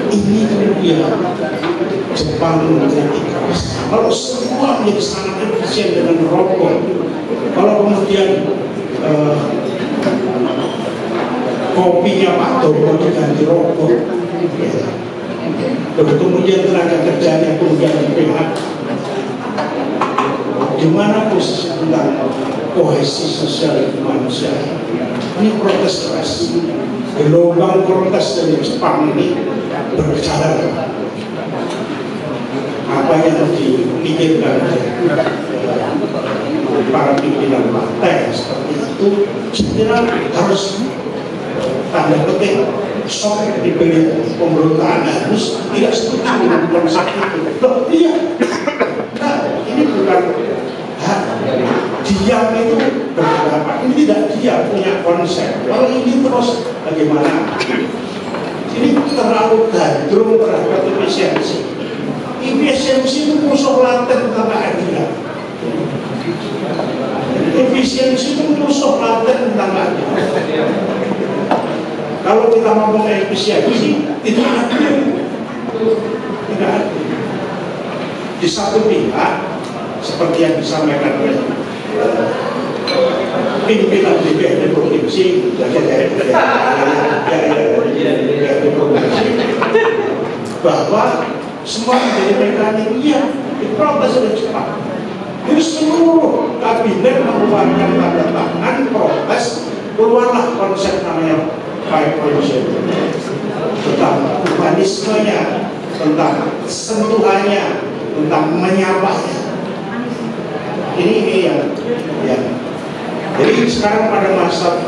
Ini kemudian Jepang menjadi keras. Kalau semua menjadi sangat efisien dengan rokok, kalau kemudian kopinya Pak Domo diganti rokok, kemudian tenaga kerjanya kemudian di PHK, di mana posisi tentang kohesi sosial manusia? Ini protes keras. Gelombang protes dari Jepang ini berjalan. Apa yang dipikirkan para pimpinan partai seperti itu, saya kira harus tanda petik shock diberi pemberontakan, harus tidak setuju dengan konsep itu. Loh, iya. Nah, ini bukan diam itu berpendapat, ini tidak diam, punya konsep. Kalau ini terus bagaimana? Ini terlalu gandrung terhadap efisiensi. Efisiensi itu musuh laten tentang keadilan. Efisiensi itu musuh laten tentang keadilan. Kalau kita ngomong efisiensi, tidak adil. Tidak adil. Di satu pihak, seperti yang disampaikan oleh pimpinan DPRD provinsi, bahwa semua menjadi mekanik, iya, diprotes oleh Jepang. Jadi seluruh kabinet mengeluarkan tanda tangan protes, keluarlah konsep namanya 5.0 tentang humanismenya, tentang sentuhannya, tentang menyapanya. Ini yang jadi sekarang pada masa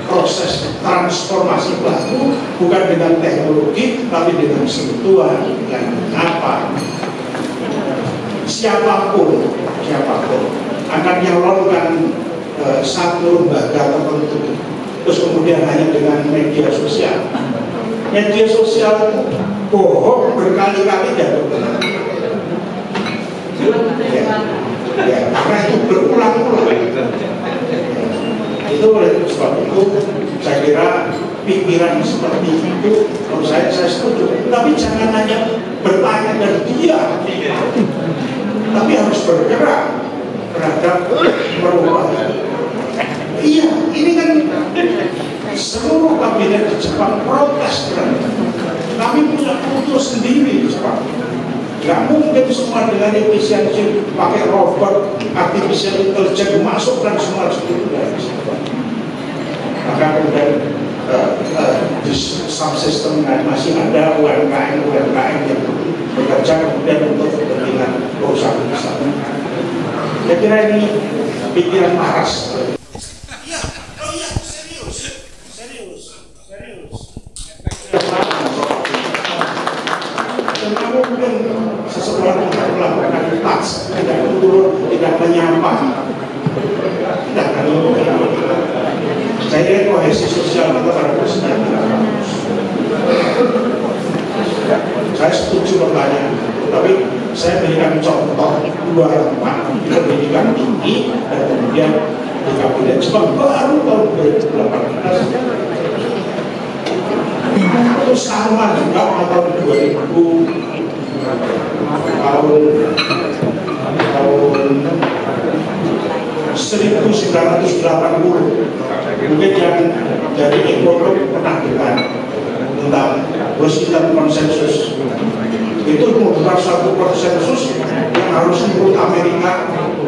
proses transformasi baru, bukan dengan teknologi tapi dengan sentuhan, dengan apa. Siapapun akan nyalonkan satu lembaga tertentu, terus kemudian hanya dengan media sosial bohong berkali-kali dan benar. Ya, karena itu berulang-ulang. Itu oleh sebab itu saya kira pikiran seperti itu menurut saya setuju. Tapi jangan hanya bertanya dan diam, tapi harus bergerak terhadap perubahan. Iya, ini kan seluruh kabinet di Jepang protes kan. Kami punya kultur sendiri di Jepang. Gak mungkin semua dengan efisiensi pakai robot, artificial intelligence masukkan semua seperti itu. Maka kemudian di subsistem masih ada UMKM yang bekerja kemudian untuk kepentingan perusahaan besar. Saya kira ini pikiran waras. Seseorang yang melakukan touch, tidak turun, tidak menyapa, tidak akan saya kira kohesi sosial itu pada posisinya tidak bagus. Saya setuju pertanyaan, tapi saya berikan contoh 2 tempat di pendidikan tinggi dan kemudian di kabinet Jepang baru tahun 2018. Itu sama juga tahun 2000 tahun 1980 mungkin yang dari ekonom pernah dengar tentang Washington Konsensus. Itu membuat suatu konsensus yang harus menurut Amerika,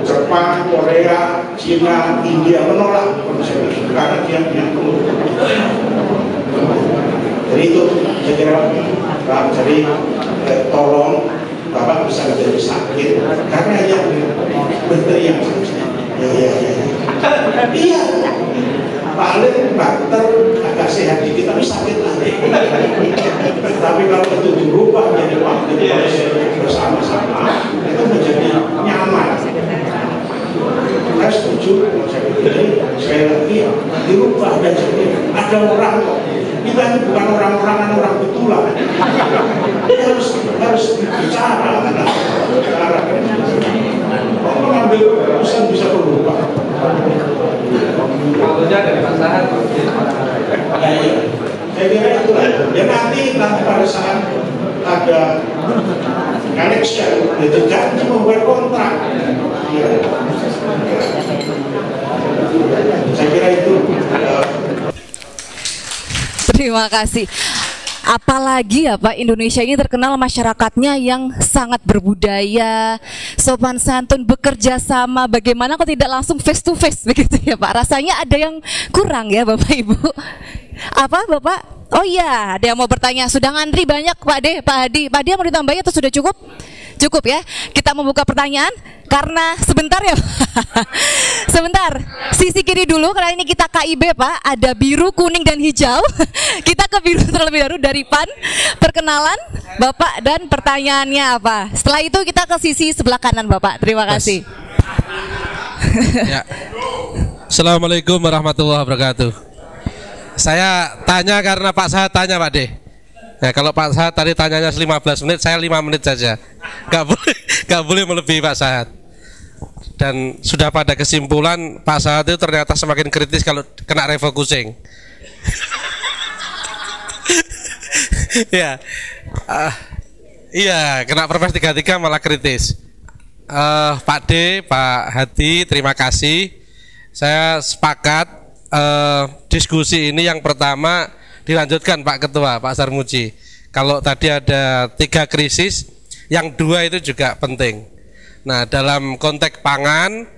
Jepang, Korea, Cina, India menolak konsensus karena dia punya jadi itu saya kira Pak, jadi tolong Bapak bisa menjadi sakit karena yang berteriak iya paling banter agak sehat dikit tapi sakit lagi. Tapi kalau itu dirubah menjadi waktu bersama-sama itu menjadi nyaman. Saya setuju, saya lagi dirubah dan jadi ada orang kok. Kita ini bukan orang-orangan, orang betulan. Ini harus bicara. Kok mengambil keputusan bisa berubah? Kalau dari pasangan. Saya kira itu ya nanti pada saat ada connection, itu janji membuat kontrak. Ya. Saya kira itu. Terima kasih. Apalagi ya Pak, Indonesia ini terkenal masyarakatnya yang sangat berbudaya, sopan santun, bekerja sama. Bagaimana kok tidak langsung face to face begitu ya Pak? Rasanya ada yang kurang ya Bapak Ibu. Apa Bapak? Oh iya, ada yang mau bertanya. Sudah ngantri banyak Pak De, Pak Hadi. Pak Hadi mau ditambahin atau sudah cukup? Cukup ya. Kita membuka pertanyaan karena sebentar ya. Sebentar. Sisi kiri dulu karena ini kita KIB Pak. Ada biru, kuning dan hijau. Kita ke biru terlebih dahulu dari PAN. Perkenalan Bapak dan pertanyaannya apa. Setelah itu kita ke sisi sebelah kanan Bapak. Terima kasih. Ya. Assalamualaikum warahmatullahi wabarakatuh. Saya tanya karena Pak Sahat tanya Pak De. Ya, kalau Pak Sahat tadi tanyanya 15 menit, saya 5 menit saja. Gak boleh melebihi Pak Sahat. Dan sudah pada kesimpulan Pak Sahat itu ternyata semakin kritis kalau kena refocusing. Ya, iya, kena Perpres 33 malah kritis. Pak D, Pak Hadi, terima kasih. Saya sepakat diskusi ini yang pertama dilanjutkan Pak Ketua, Pak Sarmuji. Kalau tadi ada 3 krisis, yang 2 itu juga penting. Nah, dalam konteks pangan,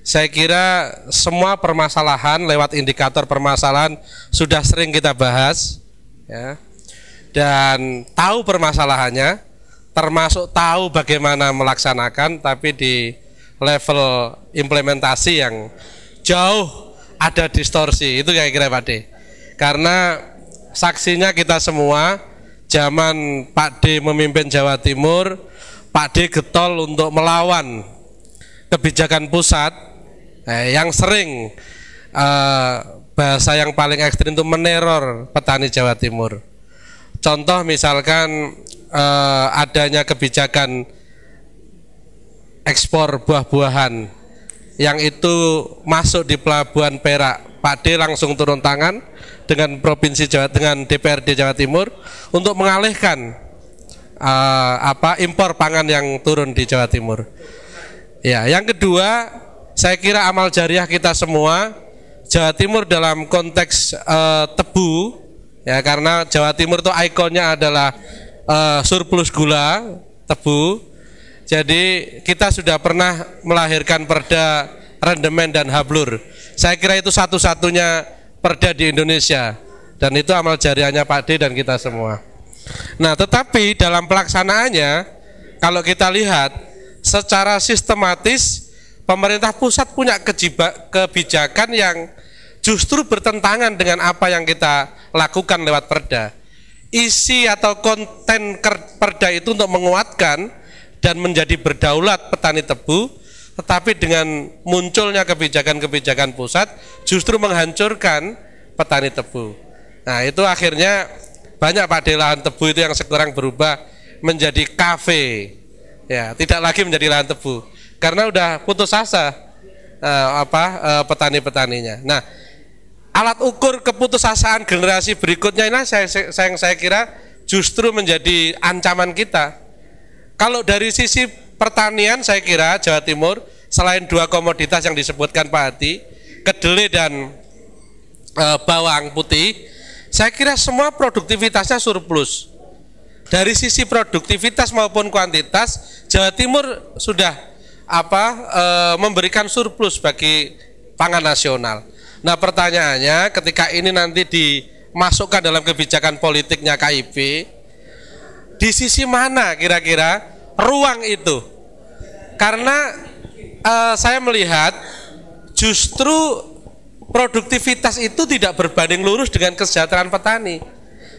saya kira semua permasalahan lewat indikator permasalahan sudah sering kita bahas, ya. Dan tahu permasalahannya, termasuk tahu bagaimana melaksanakan, tapi di level implementasi yang jauh ada distorsi. Itu kira-kira Pak D. Karena saksinya kita semua, zaman Pak D memimpin Jawa Timur, Pak D getol untuk melawan kebijakan pusat yang sering bahasa yang paling ekstrim itu meneror petani Jawa Timur. Contoh misalkan adanya kebijakan ekspor buah-buahan yang itu masuk di Pelabuhan Perak, Pak D langsung turun tangan dengan provinsi Jawa, dengan DPRD Jawa Timur untuk mengalihkan impor pangan yang turun di Jawa Timur. Ya, yang kedua, saya kira amal jariah kita semua, Jawa Timur dalam konteks tebu, ya, karena Jawa Timur itu ikonnya adalah surplus gula, tebu. Jadi kita sudah pernah melahirkan perda rendemen dan hablur. Saya kira itu satu-satunya perda di Indonesia, dan itu amal jariahnya Pak D dan kita semua. Nah, tetapi dalam pelaksanaannya, kalau kita lihat secara sistematis, pemerintah pusat punya kebijakan yang justru bertentangan dengan apa yang kita lakukan lewat perda. Isi atau konten perda itu untuk menguatkan dan menjadi berdaulat petani tebu, tetapi dengan munculnya kebijakan-kebijakan pusat justru menghancurkan petani tebu. Nah, itu akhirnya banyak Pak D lahan tebu itu yang sekarang berubah menjadi kafe, ya, tidak lagi menjadi lahan tebu karena udah putus asa petani-petaninya. Nah, alat ukur keputusasaan generasi berikutnya ini saya kira justru menjadi ancaman kita. Kalau dari sisi pertanian, saya kira Jawa Timur selain 2 komoditas yang disebutkan Pak Hadi, kedelai dan bawang putih, saya kira semua produktivitasnya surplus. Dari sisi produktivitas maupun kuantitas, Jawa Timur sudah memberikan surplus bagi pangan nasional. Nah, pertanyaannya ketika ini nanti dimasukkan dalam kebijakan politiknya KIP, di sisi mana kira-kira ruang itu? Karena saya melihat justru produktivitas itu tidak berbanding lurus dengan kesejahteraan petani,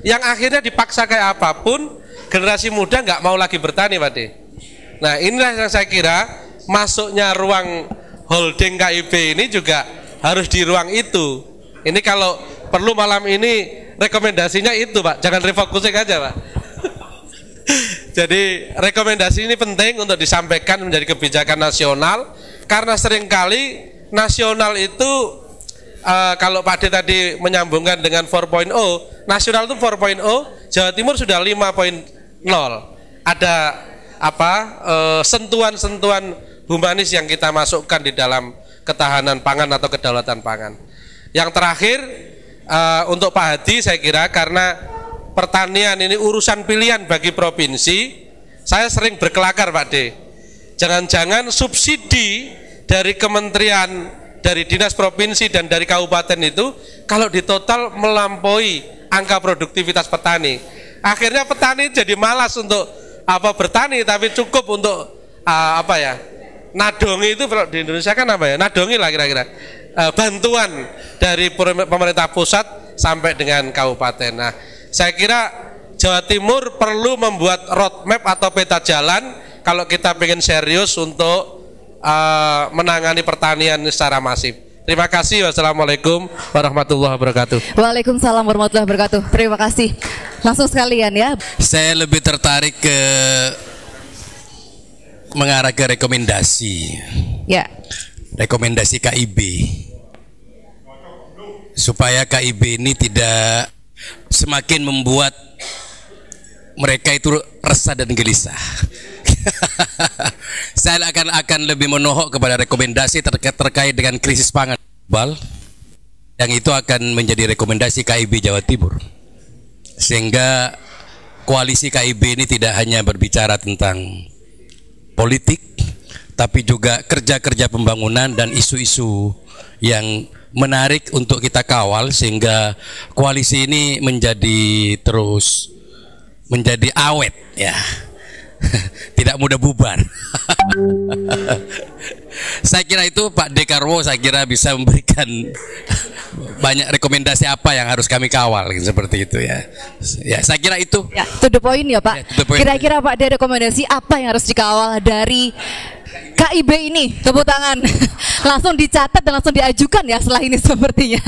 yang akhirnya dipaksa kayak apapun generasi muda nggak mau lagi bertani, Pak D. Nah, inilah yang saya kira masuknya ruang holding KIP ini juga harus di ruang itu. Ini kalau perlu malam ini rekomendasinya itu Pak, jangan refocusing aja Pak. Jadi rekomendasi ini penting untuk disampaikan menjadi kebijakan nasional, karena seringkali nasional itu kalau Pak D tadi menyambungkan dengan 4.0, nasional itu 4.0, Jawa Timur sudah 5.0. Ada sentuhan-sentuhan humanis yang kita masukkan di dalam ketahanan pangan atau kedaulatan pangan. Yang terakhir untuk Pak Hadi, saya kira karena pertanian ini urusan pilihan bagi provinsi, saya sering berkelakar Pak D. Jangan-jangan subsidi dari kementerian, dari dinas provinsi dan dari kabupaten itu kalau ditotal melampaui angka produktivitas petani. Akhirnya petani jadi malas untuk bertani, tapi cukup untuk nadongi itu di Indonesia kan nadongi lah kira-kira. Bantuan dari pemerintah pusat sampai dengan kabupaten. Nah, saya kira Jawa Timur perlu membuat roadmap atau peta jalan kalau kita ingin serius untuk menangani pertanian secara masif. Terima kasih. Wassalamualaikum warahmatullahi wabarakatuh. Waalaikumsalam warahmatullahi wabarakatuh. Terima kasih. Langsung sekalian ya. Saya lebih tertarik mengarah ke rekomendasi. Ya. Rekomendasi KIB. Supaya KIB ini tidak semakin membuat mereka itu resah dan gelisah. Saya akan lebih menohok kepada rekomendasi terkait dengan krisis pangan global, yang itu akan menjadi rekomendasi KIB Jawa Timur, sehingga koalisi KIB ini tidak hanya berbicara tentang politik, tapi juga kerja-kerja pembangunan dan isu-isu yang menarik untuk kita kawal, sehingga koalisi ini menjadi awet ya. Tidak mudah bubar. Saya kira itu Pak Dekarwo, saya kira bisa memberikan banyak rekomendasi apa yang harus kami kawal seperti itu ya. Ya, saya kira itu. Ya, to the point ya Pak. Kira-kira Pak De, rekomendasi apa yang harus dikawal dari KIB ini? Tepuk tangan. Langsung dicatat dan langsung diajukan ya setelah ini sepertinya.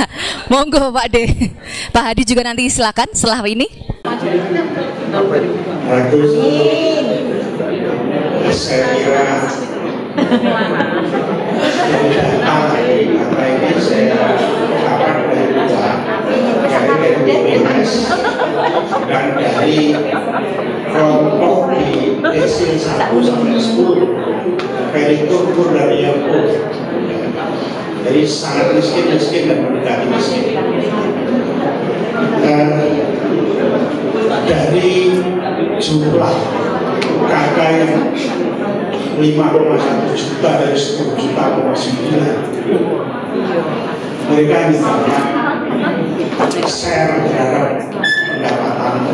Monggo Pak De. Pak Hadi juga nanti silakan setelah ini. Saya kira apa ini saya dapat dari BPS dan dari kelompok di desil 1 sampai 10 periturkur dari yang jadi sangat miskin dan mendekati miskin. Dan dari jumlah KK yang 5,1 juta dari 10 juta 9, mereka misalnya share terhadap pendapatan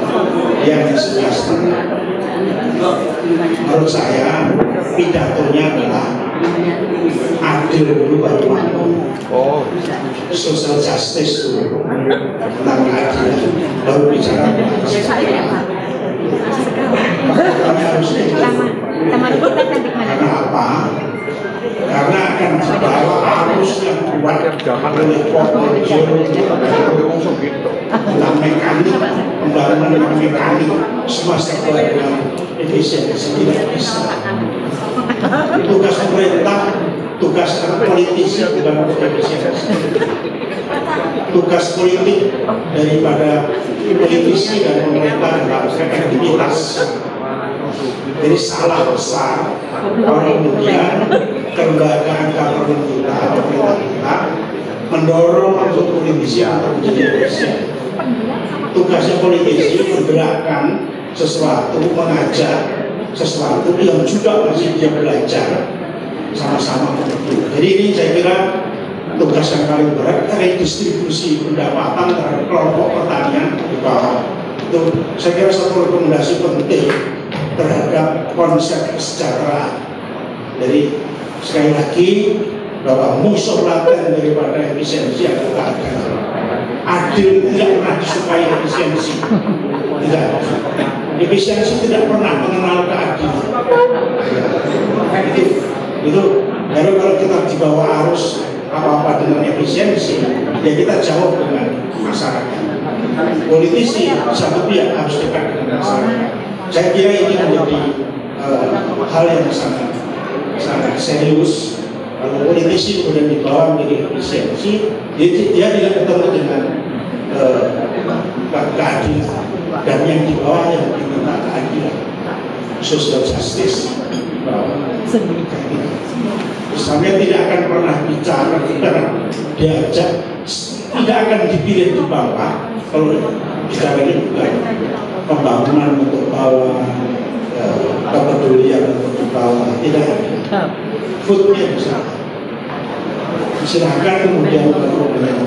yang setengah. Menurut saya pidatonya adalah adil dulu baru mampu. Social justice dulu tentang keadilan baru bicara kami harus karena apa? Karena akan dibawa arus yang kuat oleh portfolio tentang mekanik, pembangunan yang mekanik, semua sektor yang efisiensi tidak bisa. Tugas pemerintah, tugas politisi bukan efisiensi. Tugas politik daripada politisi dan pemerintah adalah efektivitas. Jadi salah besar kalau kemudian kelembagaan government kita, pemerintah kita mendorong untuk politisi untuk menjadi efisien. Tugasnya politisi menggerakkan sesuatu, mengajak sesuatu yang juga masih dia belajar sama-sama begitu. Jadi ini saya kira tugas yang paling berat, redistribusi pendapatan terhadap kelompok pertanian di bawah. Itu saya kira satu rekomendasi penting terhadap konsep kesejahteraan. Jadi sekali lagi bahwa musuh laten daripada efisiensi adalah adil. Tidak pernah disukai efisiensi. Tidak. Efisiensi tidak pernah mengenal keadilan. Itu baru kalau kita dibawa arus apa-apa dengan efisiensi, ya kita jawab dengan masyarakat. Politisi satu pihak harus dekat dengan masyarakat. Saya kira ini menjadi hal yang sangat serius. Kalau politisi kemudian dibawa menjadi efisiensi, dia tidak ketemu dengan keadilan, dan yang di bawah yang diminta keadilan, social justice. Misalnya tidak akan pernah bicara, diajak, tidak akan dipilih di bawah kalau bicara ini bukan pembangunan untuk bawah, kepedulian untuk bawah, tidak ada. Foodnya silahkan kemudian problem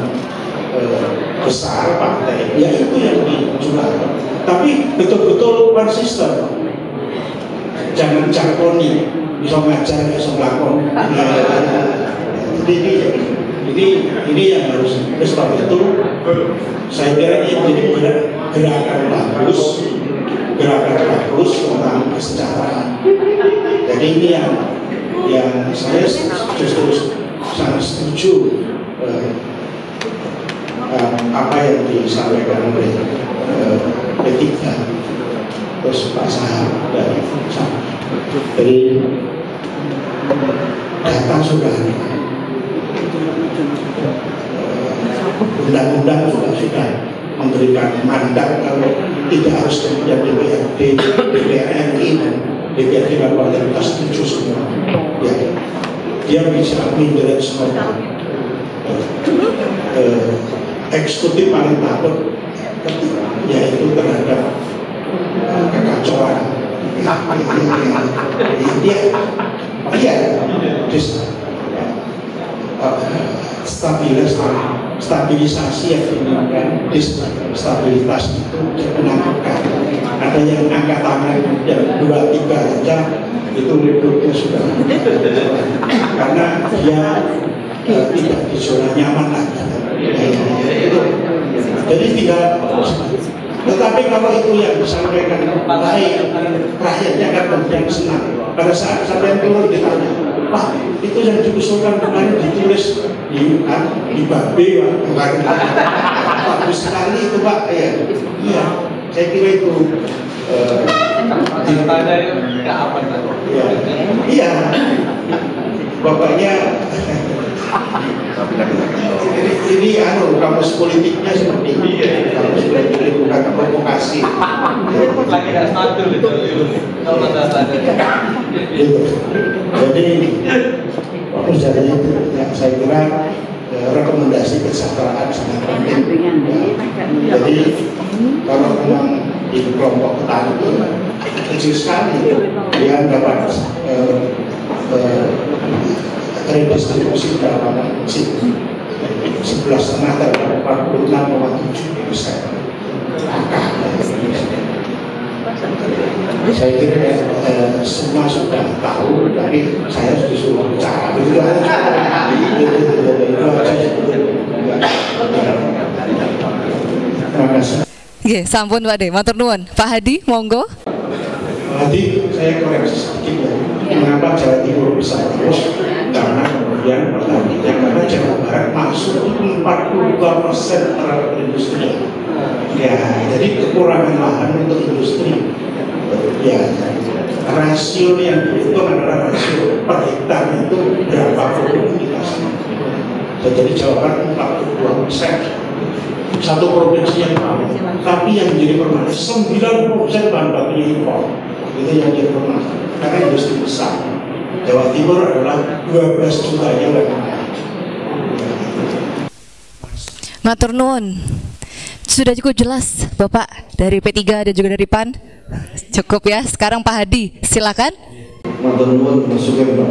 besar partai, ya itu yang dijual. Tapi betul-betul konsisten, jangan jargoni, bisa ngajar, bisa melakon. Ini yang harus. Sebab itu saya kira ini menjadi gerakan bagus tentang kesejahteraan. Jadi ini yang saya justru sangat setuju apa yang disampaikan oleh P3, terus Pak Sahab dari sana. Jadi data sudah ada, undang-undang sudah memberikan mandat kalau tidak harus kemudian DPRD, DPR RI dan DPRD Kabupaten kita setuju semua. Ya, dia bisa menjerat semua. Eksekutif paling takut yaitu terhadap kekacauan. Stabilisasi yang diinginkan, stabilitas itu menakutkan. Ada yang angkat tangan yang 2-3 aja itu ributnya sudah, karena dia tidak di zona nyaman lagi. Jadi tidak. Tetapi kalau itu yang disampaikan baik, rakyatnya akan kemudian senang. Pada saat sampai turun ditanya, Pak, itu yang diusulkan kemarin ditulis di Babe, Pak. Bagus sekali itu, Pak. Ya. Iya, saya kira itu. Iya, bapaknya. Ini kamus politiknya seperti ini. Kamus politiknya bukan provokasi. Lagi tidak stabil itu. Jadi saya kira rekomendasi kesejahteraan sangat penting. Jadi kalau memang di kelompok petani itu kecil sekali, dia dapat redistribusi berapa sih? 11,5 terhadap 46,7%. Saya kira semua sudah tahu, tapi saya disuruh bicara. Terima kasih. Oke, sampun Pak De, matur nuwun. Pak Hadi, monggo. Hadi, saya koreksi sedikit ya. Mengapa Jawa Timur bisa terus? Karena kemudian pertandingan, karena Jawa Barat masuk 42% terhadap industri. Ya, jadi kekurangan lahan untuk industri. Ya, rasio yang dihitung adalah rasio per hektar itu berapa produktivitasnya. Jadi Jawa Barat 42%. Satu provinsi yang tahu, tapi yang jadi permasalahan 90% bahan bakunya impor. Itu yang jadi permasalahan, karena industri besar. Jawa Timur adalah 12 juta yang Matur nuwun. Sudah cukup jelas Bapak dari P3 dan juga dari PAN. Cukup ya. Sekarang Pak Hadi, silakan. Matur nuwun masukan Pak.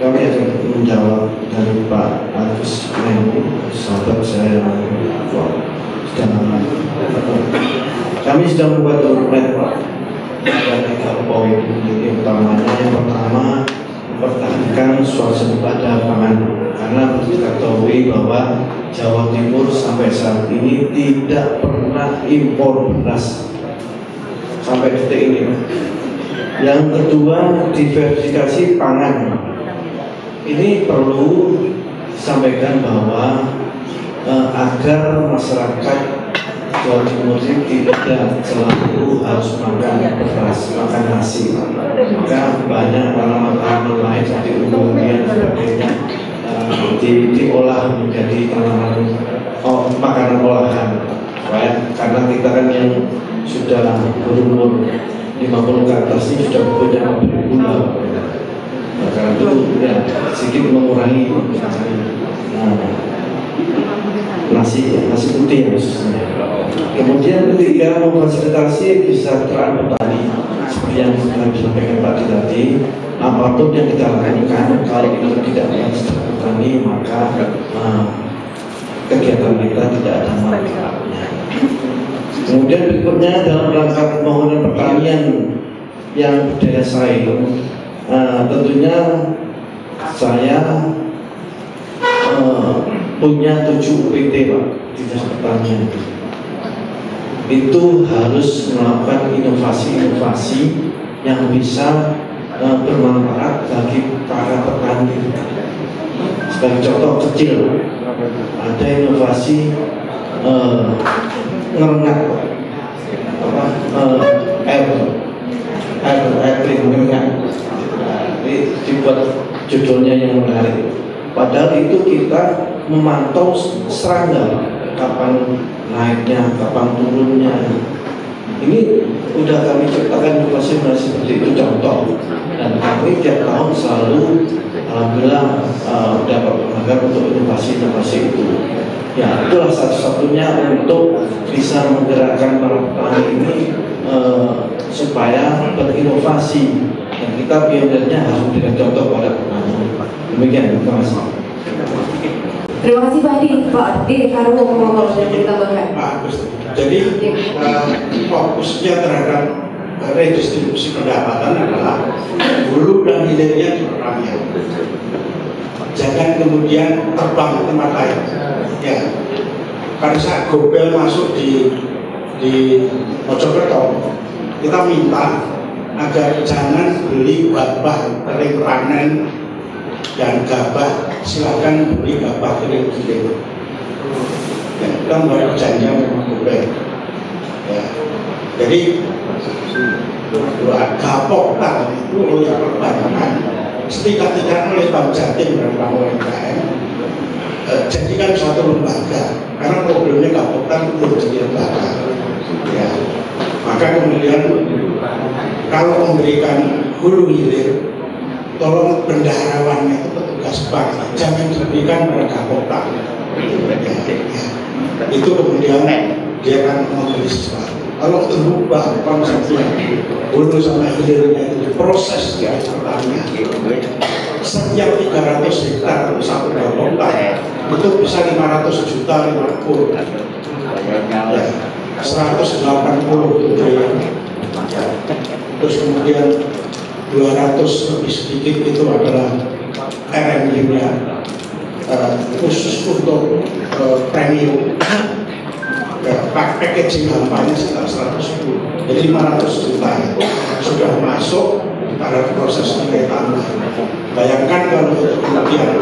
Kami akan menjawab dari Pak Agus Menu, sahabat saya yang kami sudah membuat dokumen Pak. Ada 3 poin. Yang utamanya, yang pertama, mempertahankan swasembada pangan, karena kita ketahui bahwa Jawa Timur sampai saat ini tidak pernah impor beras sampai detik ini. Yang kedua, diversifikasi pangan. Ini perlu disampaikan bahwa agar masyarakat Jawa Timur ini tidak selalu harus makan beras, makan nasi. Maka banyak tanaman-tanaman lain seperti umumnya dan sebagainya diolah menjadi tanaman makanan olahan. Karena kita kan yang sudah berumur 50 ke atas ini sudah punya gula. Karena itu ya sedikit mengurangi nasi putih khususnya. Kemudian ketiga, memfasilitasi kesejahteraan petani seperti yang sudah disampaikan Pak tadi. Apapun yang kita lakukan, kalau kita tidak mensejahterakan petani, maka kegiatan kita tidak ada manfaatnya. Kemudian berikutnya dalam rangka pembangunan pertanian yang berdaya saing, tentunya saya punya 7 UPT Pak di Dinas Pertanian. Itu harus melakukan inovasi-inovasi yang bisa bermanfaat bagi para petani. Sebagai contoh kecil, ada inovasi ngerengat air ngerengat. Dibuat judulnya yang menarik. Padahal itu kita memantau serangga, kapan naiknya, kapan turunnya. Ini udah kami ciptakan inovasi seperti itu contoh. Dan kami tiap tahun selalu alhamdulillah dapat penghargaan untuk inovasi-inovasi itu. Ya, itulah satu-satunya untuk bisa menggerakkan para petani ini supaya berinovasi. Dan kita pionirnya harus memberikan contoh pada petani. Demikian, terima kasih. Terima kasih Pak Adi. Pak Dekarwo mau ditambahkan. Bagus. Jadi fokusnya terhadap redistribusi pendapatan adalah hulu dan hilirnya di pertanian. Jangan kemudian terbang ke tempat lain. Ya, pada saat Gobel masuk di Mojokerto, kita minta agar jangan beli gabah kering panen dan gabah, silakan beli gabah kering giling. Ya, kita membuat perjanjian dengan Gobel. Ya, jadi gapoktan itu oleh perbankan, setidak-tidaknya oleh Bank Jatim dan Bank UMKM, jadikan suatu lembaga. Karena problemnya gapoktan belum jadi lembaga. Ya, maka kemudian kalau memberikan hulu hilir, tolong bendaharawannya itu petugas bank, jangan diberikan pada gapoktan. Itu kemudian dia akan membeli sesuatu. Kalau terubah konsepnya hulu sama hilirnya itu proses di pertanian, setiap 300 hektar untuk satu gapoktan itu bisa 500 juta 50 ya, 180 triliun. Terus kemudian 200 lebih sedikit itu adalah RMI-nya khusus untuk premium. Packaging hampanya sekitar 110, jadi 500 juta itu sudah masuk pada proses nilai tambah. Bayangkan kalau kemudian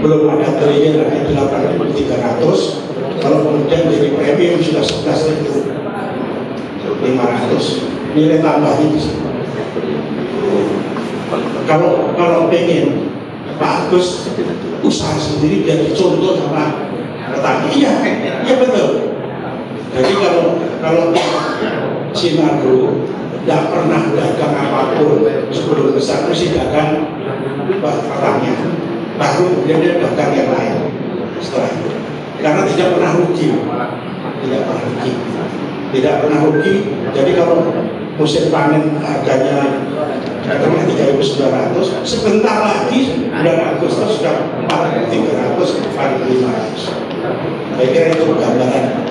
belum ada triliun lagi 8.300, kalau kemudian jadi premium sudah 11.500, nilai tambahnya di situ. Kalau pengen bagus, usaha sendiri biar dicontoh sama petani. Iya betul. Jadi kalau Sinagro tidak pernah dagang apapun sebelum besar, mesti dagang pertanian, baru kemudian dia dagang yang lain setelah itu. Karena tidak pernah rugi, tidak pernah rugi. Jadi kalau musim panen harganya katakanlah 3.900, sebentar lagi bulan Agustus sudah 4.300, 4.500. Saya kira itu gambaran.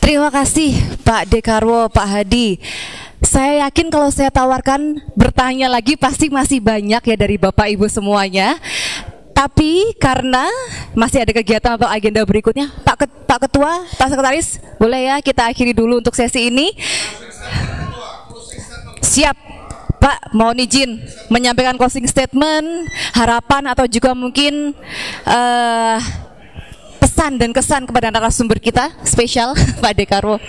Terima kasih Pak Dekarwo, Pak Hadi. Saya yakin kalau saya tawarkan bertanya lagi pasti masih banyak ya dari Bapak Ibu semuanya. Tapi karena masih ada kegiatan atau agenda berikutnya, Pak Ketua, Pak Sekretaris, boleh ya kita akhiri dulu untuk sesi ini. Siap. Pak, mohon izin menyampaikan closing statement, harapan atau juga mungkin pesan dan kesan kepada narasumber kita spesial Pak Dekarwo.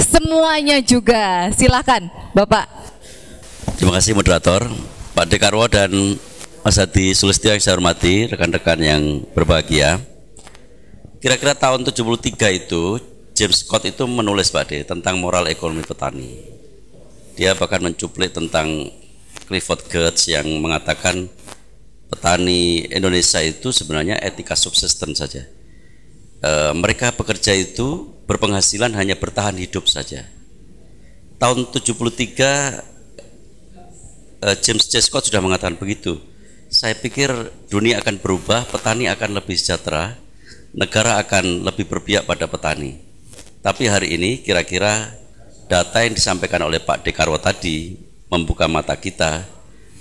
Semuanya juga, silakan Bapak. Terima kasih moderator, Pak Dekarwo dan Mas Hadi Sulistyo yang saya hormati, rekan-rekan yang berbahagia. Kira-kira tahun 73 itu James Scott itu menulis Pak De tentang moral ekonomi petani. Dia bahkan mencuplik tentang Clifford Geertz yang mengatakan petani Indonesia itu sebenarnya etika subsisten saja. Mereka bekerja itu berpenghasilan hanya bertahan hidup saja. Tahun 73 James J. Scott sudah mengatakan begitu. Saya pikir dunia akan berubah, petani akan lebih sejahtera, negara akan lebih berpihak pada petani. Tapi hari ini kira-kira data yang disampaikan oleh Pak Dekarwo tadi membuka mata kita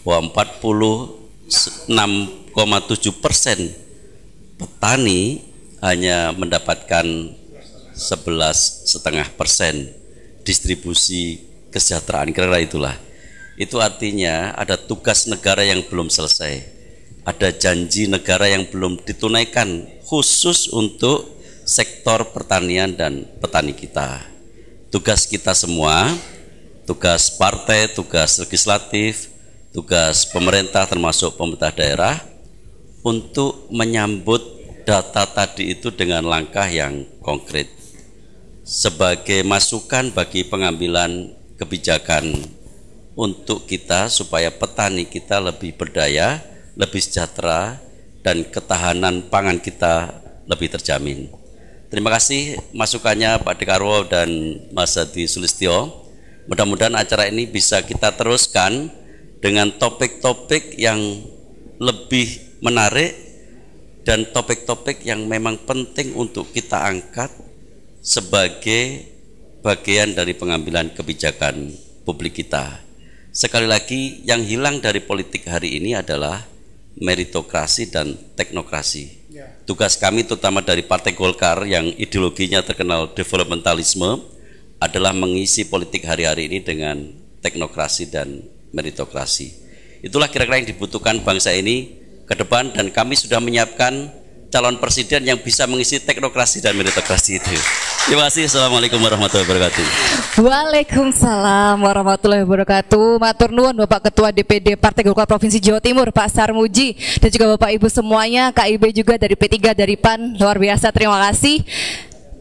bahwa 46,7% petani hanya mendapatkan 11,5% distribusi kesejahteraan, kira-kira itulah. Itu artinya ada tugas negara yang belum selesai, ada janji negara yang belum ditunaikan khusus untuk sektor pertanian dan petani kita. Tugas kita semua, tugas partai, tugas legislatif, tugas pemerintah termasuk pemerintah daerah untuk menyambut data tadi itu dengan langkah yang konkret sebagai masukan bagi pengambilan kebijakan untuk kita supaya petani kita lebih berdaya, lebih sejahtera dan ketahanan pangan kita lebih terjamin. Terima kasih masukannya Pak Dekarwo dan Mas Hadi Sulistyo. Mudah-mudahan acara ini bisa kita teruskan dengan topik-topik yang lebih menarik dan topik-topik yang memang penting untuk kita angkat sebagai bagian dari pengambilan kebijakan publik kita. Sekali lagi, yang hilang dari politik hari ini adalah meritokrasi dan teknokrasi. Tugas kami terutama dari Partai Golkar yang ideologinya terkenal developmentalisme adalah mengisi politik hari-hari ini dengan teknokrasi dan meritokrasi. Itulah kira-kira yang dibutuhkan bangsa ini ke depan dan kami sudah menyiapkan calon presiden yang bisa mengisi teknokrasi dan meritokrasi itu. Terima kasih. Assalamualaikum warahmatullahi wabarakatuh. Waalaikumsalam warahmatullahi wabarakatuh. Matur nuwun Bapak Ketua DPD Partai Golkar Provinsi Jawa Timur Pak Sarmuji dan juga Bapak Ibu semuanya, KIB juga dari P3 dari PAN, luar biasa, terima kasih.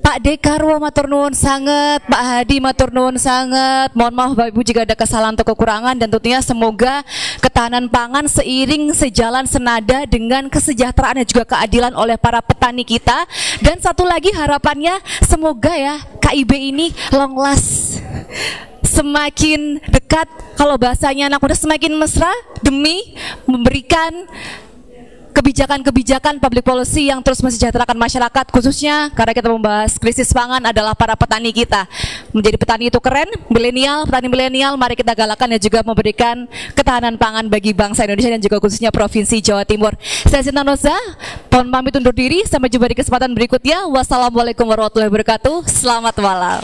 Pak Dekarwo matur nuwun sangat, Pak Hadi matur nuwun sangat. Mohon maaf Bapak Ibu jika ada kesalahan atau kekurangan dan tentunya semoga ketahanan pangan seiring sejalan senada dengan kesejahteraan dan juga keadilan oleh para petani kita. Dan satu lagi harapannya semoga ya KIB ini long last, semakin dekat, kalau bahasanya anak muda semakin mesra demi memberikan kebijakan-kebijakan public policy yang terus mensejahterakan masyarakat, khususnya karena kita membahas krisis pangan adalah para petani kita. Menjadi petani itu keren, petani milenial, mari kita galakan dan juga memberikan ketahanan pangan bagi bangsa Indonesia dan juga khususnya Provinsi Jawa Timur. Saya Sinta Noza, mohon pamit undur diri, sampai jumpa di kesempatan berikutnya. Wassalamualaikum warahmatullahi wabarakatuh, selamat malam.